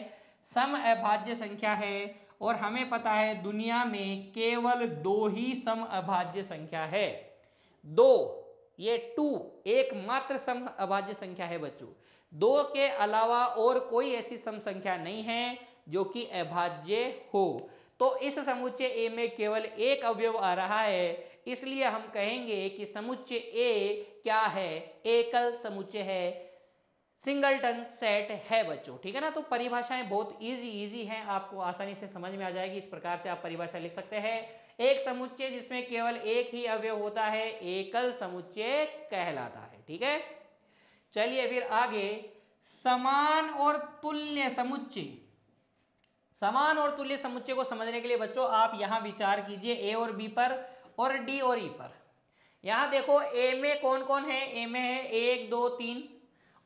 सम अभाज्य संख्या है, और हमें पता है दुनिया में केवल 2 ही सम अभाज्य संख्या है, 2, ये 2 एकमात्र सम अभाज्य संख्या है बच्चों। 2 के अलावा और कोई ऐसी सम संख्या नहीं है जो कि अभाज्य हो। तो इस समुच्चय ए में केवल एक अवयव आ रहा है, इसलिए हम कहेंगे कि समुच्चय ए क्या है, एकल समुच्चय है, सिंगलटन सेट है बच्चों। ठीक है ना। तो परिभाषाएं बहुत इजी हैं, आपको आसानी से समझ में आ जाएगी। इस प्रकार से आप परिभाषा लिख सकते हैं, एक समुच्चय जिसमें केवल एक ही अवयव होता है एकल समुच्चय कहलाता है। ठीक है, चलिए फिर आगे समान और तुल्य समुच्चय। समान और तुल्य समुच्चय को समझने के लिए बच्चों आप यहां विचार कीजिए ए और बी पर और डी और ई पर। यहां देखो ए में कौन कौन है, ए में है 1 2 3,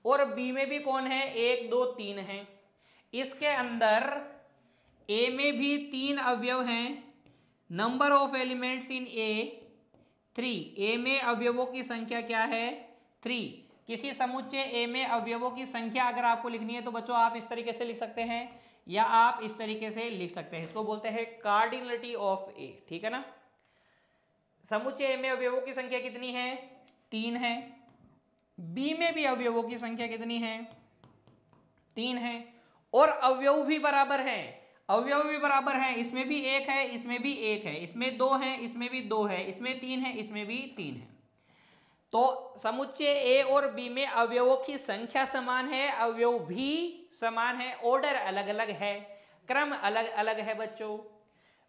और बी में भी कौन है, 1 2 3 है। इसके अंदर ए में भी 3 अवयव हैं, नंबर ऑफ एलिमेंट्स इन ए 3, ए में अवयवों की संख्या क्या है, 3। किसी समुच्चय ए में अवयवों की संख्या अगर आपको लिखनी है तो बच्चों आप इस तरीके से लिख सकते हैं, या आप इस तरीके से लिख सकते हैं, इसको बोलते हैं कार्डिनलिटी ऑफ ए, ठीक है ना। समुच्चय ए में अवयवों की संख्या कितनी है? 3 है। बी में भी अवयवों की संख्या कितनी है? 3 है। और अवयव भी बराबर हैं, अवयव भी बराबर हैं, इसमें भी 1 है, इसमें भी 1 है, इसमें 2 है, इसमें भी 2 है, इसमें 3 है, इसमें भी 3 है। तो समुच्चय ए और बी में अवयवों की संख्या समान है, अवयव भी समान है, ऑर्डर अलग अलग है, क्रम अलग अलग है बच्चों।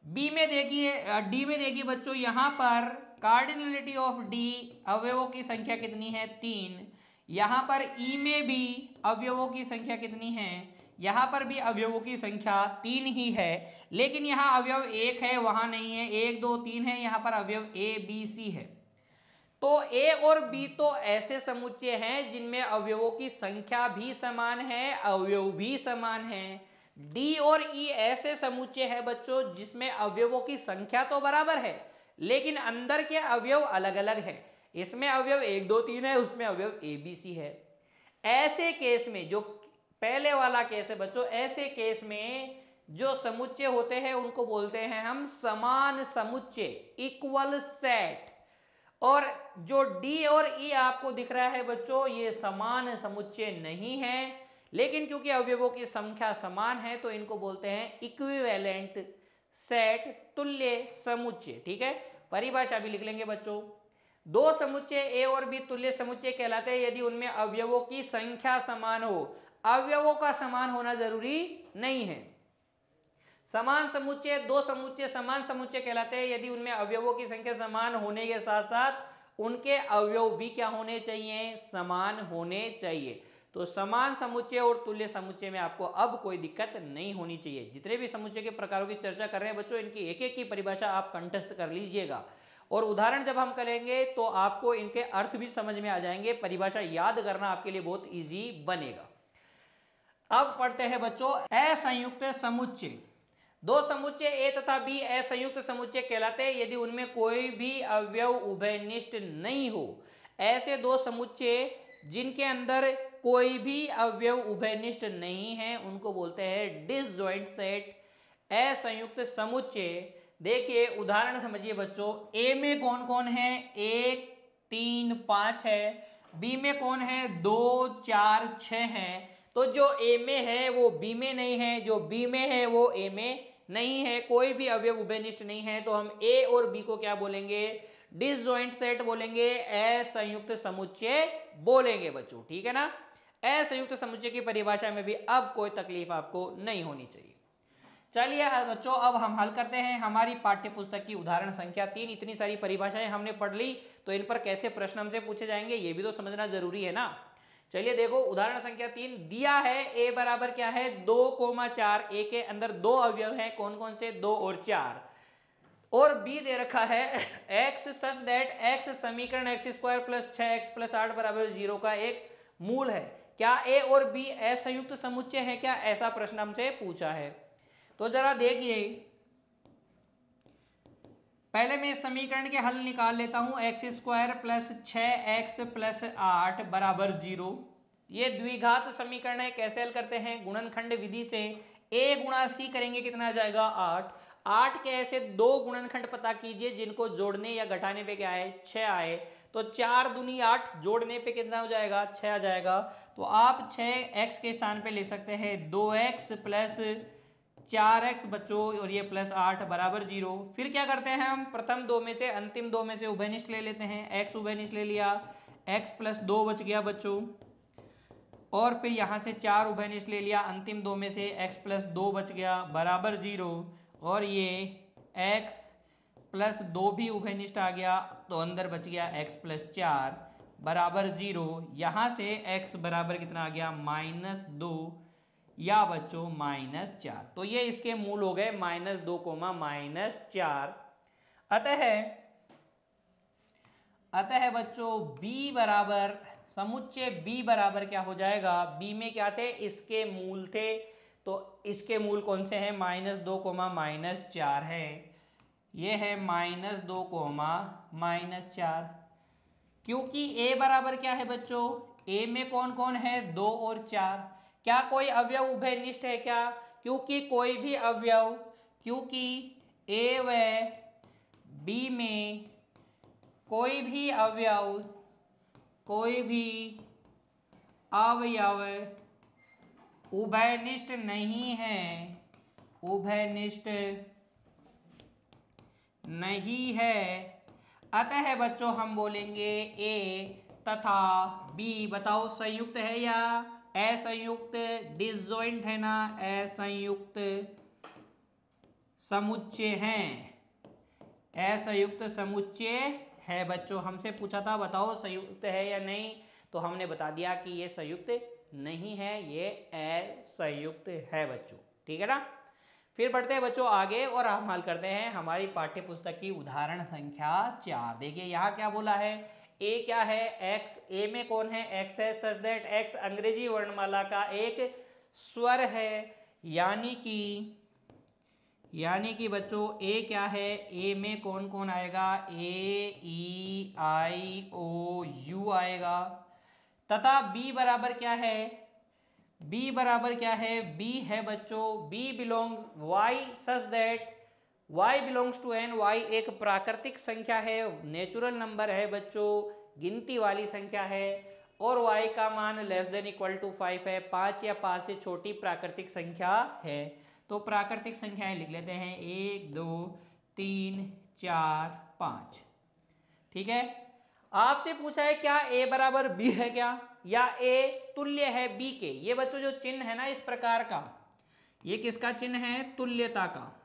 बी में देखिए, डी में देखिए बच्चों, यहां पर कार्डिनलिटी ऑफ डी, अवयवों की संख्या कितनी है? 3। यहां पर ई में भी अवयवों की संख्या कितनी है? यहां पर भी अवयवों की संख्या 3 ही है, लेकिन यहां अवयव 1 है, वहां नहीं है, 1 2 3 है, यहां पर अवयव ए बी सी है। तो ए और बी तो ऐसे समुच्चय हैं जिनमें अवयवों की संख्या भी समान है, अवयव भी समान है। डी और ई ऐसे समुच्चय है बच्चों जिसमें अवयवों की संख्या तो बराबर है, लेकिन अंदर के अवयव अलग अलग है। इसमें अवयव 1 2 3 है, उसमें अवयव ए बी सी है। ऐसे केस में, जो पहले वाला केस है बच्चों, ऐसे केस में जो समुच्चय होते हैं उनको बोलते हैं हम समान समुच्चय, इक्वल सेट। और जो डी और ई आपको दिख रहा है बच्चों, ये समान समुच्चय नहीं है, लेकिन क्योंकि अवयवों की संख्या समान है तो इनको बोलते हैं इक्विवेलेंट सेट, तुल्य समुच्चय, ठीक है। परिभाषा भी लिख लेंगे बच्चों। दो समुच्चय ए और बी तुल्य समुच्चय कहलाते हैं यदि उनमें अवयवों की संख्या समान हो। अवयवों का समान होना जरूरी नहीं है। समान समुच्चय, दो समुच्चय समान समुच्चय कहलाते हैं यदि उनमें अवयवों की संख्या समान होने के साथ साथ उनके अवयव भी क्या होने चाहिए? समान होने चाहिए। तो समान समुच्चय और तुल्य समुच्चय में आपको अब कोई दिक्कत नहीं होनी चाहिए। जितने भी समुच्चय के प्रकारों की चर्चा कर रहे हैं बच्चों, इनकी एक एक की परिभाषा आप कंठस्थ कर लीजिएगा, और उदाहरण जब हम करेंगे तो आपको इनके अर्थ भी समझ में आ जाएंगे, परिभाषा याद करना आपके लिए बहुत ईजी बनेगा। अब पढ़ते हैं बच्चों असंयुक्त समुच्चय। दो समुच्चय ए तथा बी असंयुक्त समुच्चय कहलाते हैं यदि उनमें कोई भी अवयव उभयनिष्ठ नहीं हो। ऐसे दो समुच्चय जिनके अंदर कोई भी अवयव उभयनिष्ठ नहीं है उनको बोलते हैं डिसजॉइंट सेट, असंयुक्त समुच्चय। देखिए उदाहरण समझिए बच्चों, ए में कौन कौन है? 1 3 5 है। बी में कौन है? 2 4 6 है। तो जो ए में है वो बी में नहीं है, जो बी में है वो ए में नहीं है, कोई भी अवयव उभयनिष्ठ नहीं है, तो हम ए और बी को क्या बोलेंगे? डिसजॉइंट सेट बोलेंगे, असंयुक्त समुच्चय बोलेंगे बच्चों, ठीक है ना। असंयुक्त समुच्चय की परिभाषा में भी अब कोई तकलीफ आपको नहीं होनी चाहिए। चलिए बच्चों, अब हम हल करते हैं हमारी पाठ्य पुस्तक की उदाहरण संख्या 3। इतनी सारी परिभाषाएं हमने पढ़ ली, तो इन पर कैसे प्रश्न हमसे पूछे जाएंगे ये भी तो समझना जरूरी है ना। चलिए देखो उदाहरण संख्या 3 दिया है। ए बराबर क्या है? 2,4। ए के अंदर दो अवयव हैं, कौन कौन से? 2 और 4। और बी दे रखा है एक्स सच दैट एक्स समीकरण x square plus 6x plus 8 बराबर 0 का एक मूल है। क्या ए और बी असंयुक्त समुच्चय है क्या? ऐसा प्रश्न हमसे पूछा है। तो जरा देखिए, पहले मैं इस समीकरण के हल निकाल लेता हूं। X square plus 6x plus 8 बराबर 0। ये द्विघात समीकरण है। कैसे हल करते हैं? गुणनखंड विधि से a गुणा सी करेंगे, कितना आ जाएगा? 8। 8 के ऐसे दो गुणनखंड पता कीजिए जिनको जोड़ने या घटाने पे क्या आए? 6 आए। तो 4 दूनी 8, जोड़ने पे कितना हो जाएगा? 6 आ जाएगा। तो आप 6x के स्थान पे ले सकते हैं 2x प्लस 4x बच्चों, और ये प्लस 8 बराबर 0। फिर क्या करते हैं हम? प्रथम दो में से, अंतिम दो में से उभयनिष्ठ ले लेते हैं। x उभयनिष्ठ ले लिया, x प्लस 2 बच गया बच्चों, और फिर यहाँ से 4 उभयनिष्ठ ले लिया, अंतिम दो में से x प्लस 2 बच गया बराबर 0, और ये x प्लस 2 भी उभयनिष्ठ आ गया, तो अंदर बच गया x प्लस 4 बराबर 0। यहाँ से x बराबर कितना आ गया? -2 या बच्चों -4। तो ये इसके मूल हो गए -2, -4। अतः बच्चों b बराबर, समुच्चय b बराबर क्या हो जाएगा? b में क्या थे? इसके मूल थे, तो इसके मूल कौन से हैं? -2, -4 है। ये है -2, -4। क्योंकि a बराबर क्या है बच्चों? a में कौन कौन है? 2 और 4। क्या कोई अवयव उभयनिष्ठ है क्या? क्योंकि कोई भी अवयव, क्योंकि ए व बी में कोई भी अवयव उभयनिष्ठ नहीं है, उभयनिष्ठ नहीं है। अतः बच्चों हम बोलेंगे ए तथा बी, बताओ संयुक्त है या असंयुक्त? डिसजॉइंट है ना, असंयुक्त समुच्चय हैं, असंयुक्त समुच्चय है बच्चों। हमसे पूछा था बताओ संयुक्त है या नहीं, तो हमने बता दिया कि ये संयुक्त नहीं है, ये असंयुक्त है बच्चों। ठीक है ना। फिर बढ़ते हैं बच्चों आगे और हम हल करते हैं हमारी पाठ्य पुस्तक की उदाहरण संख्या 4। देखिए यहाँ क्या बोला है, ए क्या है, एक्स, ए में कौन है, एक्स है, सच दैट एक्स अंग्रेजी वर्णमाला का एक स्वर है, यानी कि बच्चों ए क्या है, ए में कौन कौन आएगा, ए ई आई ओ यू आएगा। तथा बी बराबर क्या है, बी बराबर क्या है, बी है बच्चों, B belong Y such that Y belongs to N, Y एक प्राकृतिक संख्या है, नेचुरल नंबर है बच्चों, गिनती वाली संख्या है, और वाई का मान लेस देन इक्वल टू 5 है, 5 या 5 से छोटी प्राकृतिक संख्या है। तो प्राकृतिक संख्याएं लिख लेते हैं 1 2 3 4 5। ठीक है। आपसे पूछा है क्या ए बराबर बी है क्या, या ए तुल्य है बी के। ये बच्चों जो चिन्ह है ना इस प्रकार का, ये किसका चिन्ह है, तुल्यता का।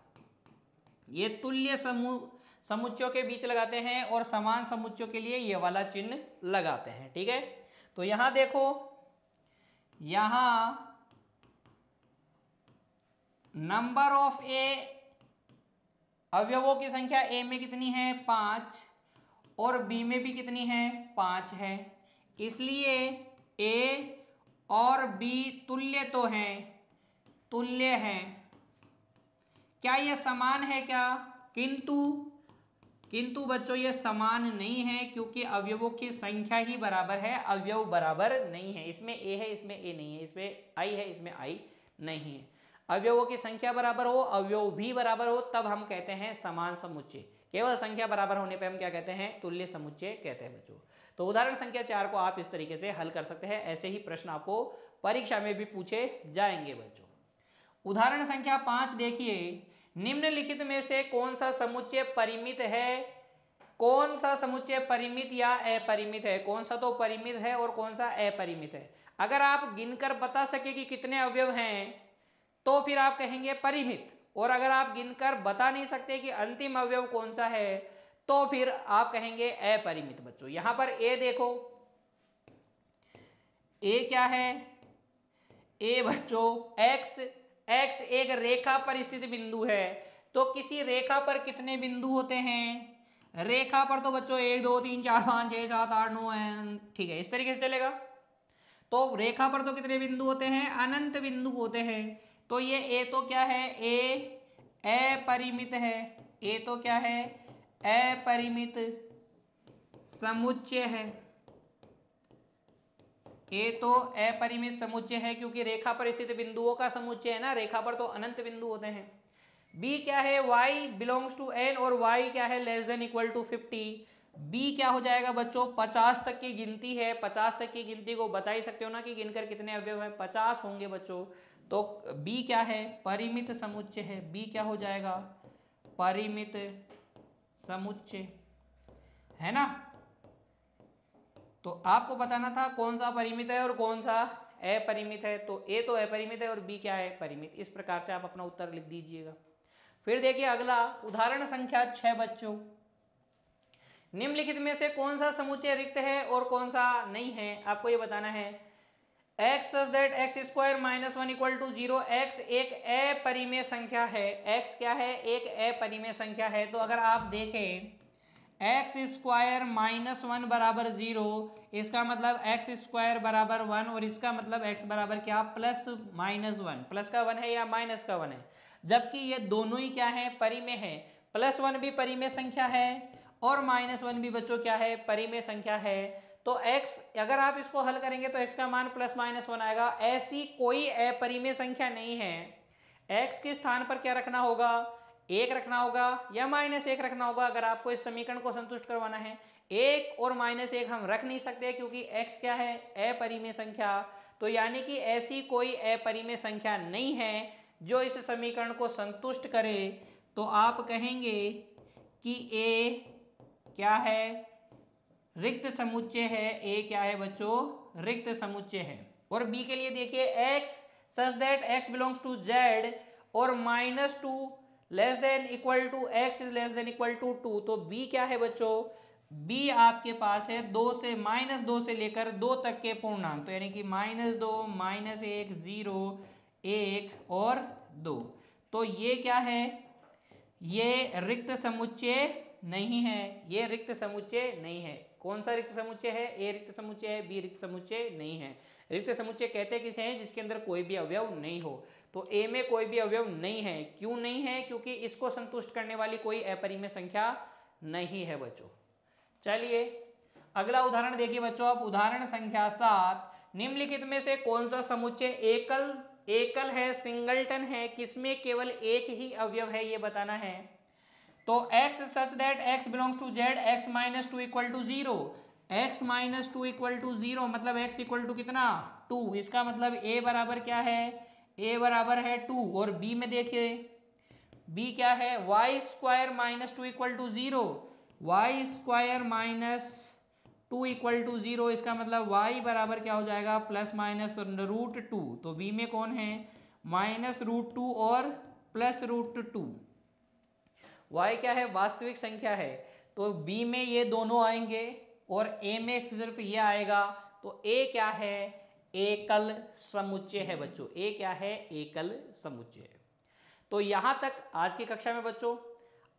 ये तुल्य समुच्चयों के बीच लगाते हैं और समान समुच्चयों के लिए ये वाला चिन्ह लगाते हैं। ठीक है। तो यहां देखो, यहां नंबर ऑफ ए, अवयवों की संख्या ए में कितनी है 5 और बी में भी कितनी है 5 है, इसलिए ए और बी तुल्य तो हैं, तुल्य हैं। क्या ये समान है क्या, किंतु बच्चों ये समान नहीं है, क्योंकि अवयवों की संख्या ही बराबर है, अवयव बराबर नहीं है। इसमें ए है, इसमें ए नहीं है, इसमें आई है, इसमें आई नहीं है। अवयवों की संख्या बराबर हो, अवयव भी बराबर हो, तब हम कहते हैं समान समुच्चय। केवल संख्या बराबर होने पे हम क्या कहते हैं, तुल्य समुच्चय कहते हैं बच्चों। तो उदाहरण संख्या 4 को आप इस तरीके से हल कर सकते हैं। ऐसे ही प्रश्न आपको परीक्षा में भी पूछे जाएंगे बच्चों। उदाहरण संख्या 5 देखिए, निम्नलिखित में से कौन सा समुच्चय परिमित है, कौन सा समुच्चय परिमित या अपरिमित है। कौन सा तो परिमित है और कौन सा अपरिमित है। अगर आप गिनकर बता सके कि कितने अवयव हैं तो फिर आप कहेंगे परिमित, और अगर आप गिनकर बता नहीं सकते कि अंतिम अवयव कौन सा है तो फिर आप कहेंगे अपरिमित बच्चों। यहां पर ए देखो, ए क्या है, ए बच्चों एक्स, एक्स एक रेखा पर स्थित बिंदु है। तो किसी रेखा पर कितने बिंदु होते हैं, रेखा पर तो बच्चों 1 2 3 4 5 6 7 8 9 है। ठीक है, इस तरीके से चलेगा। तो रेखा पर तो कितने बिंदु होते हैं, अनंत बिंदु होते हैं। तो ये ए तो क्या है, ए अपरिमित है, ए तो क्या है, अपरिमित समुच्चय है। ए तो अपरिमित समुच्चय है क्योंकि रेखा पर स्थित बिंदुओं का समुच्चय है ना, रेखा पर तो अनंत बिंदु होते हैं। बी क्या है, y बिलोंग्स टू n, और y क्या है, less than equal to 50। B क्या हो जाएगा बच्चों, 50 तक की गिनती है। 50 तक की गिनती को बता ही सकते हो ना कि गिनकर कितने अवयव हैं, 50 होंगे बच्चों। तो बी क्या है, परिमित समुच्चय है। बी क्या हो जाएगा, परिमित समुच्चय है ना। तो आपको बताना था कौन सा परिमित है और कौन सा अपरिमित है। तो ए तो अपरिमित है और बी क्या है, परिमित। इस प्रकार से आप अपना उत्तर लिख दीजिएगा। फिर देखिए अगला उदाहरण संख्या 6 बच्चों, निम्नलिखित में से कौन सा समुच्चय रिक्त है और कौन सा नहीं है, आपको ये बताना है। x such that x square minus 1 equal to 0, x एक अपरिमेय संख्या है। x क्या है, एक अपरिमेय संख्या है। तो अगर आप देखें x स्क्वायर माइनस 1 बराबर 0, इसका मतलब x स्क्वायर बराबर 1, और इसका मतलब x बराबर क्या, प्लस माइनस 1। प्लस का 1 है या माइनस का 1 है, जबकि ये दोनों ही क्या है, परिमेय है। प्लस 1 भी परिमेय संख्या है और माइनस 1 भी बच्चों क्या है, परिमेय संख्या है। तो x अगर आप इसको हल करेंगे तो x का मान प्लस माइनस 1 आएगा। ऐसी कोई अपरिमेय संख्या नहीं है, x के स्थान पर क्या रखना होगा, 1 रखना होगा या -1 रखना होगा अगर आपको इस समीकरण को संतुष्ट करवाना है। 1 और -1 हम रख नहीं सकते क्योंकि x क्या है, अपरिमेय संख्या। तो यानी कि ऐसी कोई अपरिमेय संख्या नहीं है जो इस समीकरण को संतुष्ट करे। तो आप कहेंगे कि a क्या है, रिक्त समुच्चय है। a क्या है बच्चों, रिक्त समुच्चय है। और b के लिए देखिए x such that x belongs to z और -2 less than equal to x is less than equal to 2। तो b क्या है बच्चों, b आपके पास है -2 से लेकर 2 तक के पूर्णांक। तो यानी कि -2 -1 0 1 और 2। तो ये क्या है, ये रिक्त समुच्चय नहीं है, ये रिक्त समुच्चय नहीं है। कौन सा रिक्त समुच्चय है, ए रिक्त समुच्चय है, बी रिक्त समुच्चय नहीं है। रिक्त समुच्चय कहते किसे हैं, जिसके अंदर कोई भी अवयव नहीं हो। तो ए में कोई भी अवयव नहीं है। क्यों नहीं है, क्योंकि इसको संतुष्ट करने वाली कोई अपरिमेय संख्या नहीं है बच्चों। चलिए अगला उदाहरण देखिए बच्चों आप, उदाहरण संख्या 7। निम्नलिखित में से कौन सा समुच्चय एकल है, सिंगलटन है, किसमें केवल एक ही अवयव है, ये बताना है। तो x such that x belongs to z, x -2 equal to 0, x -2 equal to 0 मतलब x इक्वल टू कितना, 2। इसका मतलब a बराबर क्या है, a बराबर है 2। और b में देखिए b क्या है, y square -2 equal to 0, y square -2 equal to 0। इसका मतलब y बराबर क्या हो जाएगा, ±√2। तो b में कौन है, -√2 और +√2। y क्या है, वास्तविक संख्या है। तो b में ये दोनों आएंगे और a में सिर्फ ये आएगा। तो a क्या है, एकल समुच्चय है बच्चों। a क्या है, एकल समुच्चय। तो यहां तक आज की कक्षा में बच्चों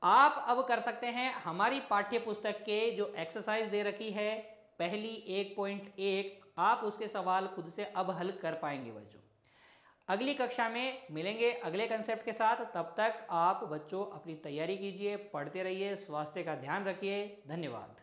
आप अब कर सकते हैं हमारी पाठ्य पुस्तक के जो एक्सरसाइज दे रखी है पहली 1.1, आप उसके सवाल खुद से अब हल कर पाएंगे बच्चों। अगली कक्षा में मिलेंगे अगले कंसेप्ट के साथ। तब तक आप बच्चों अपनी तैयारी कीजिए, पढ़ते रहिए, स्वास्थ्य का ध्यान रखिए। धन्यवाद।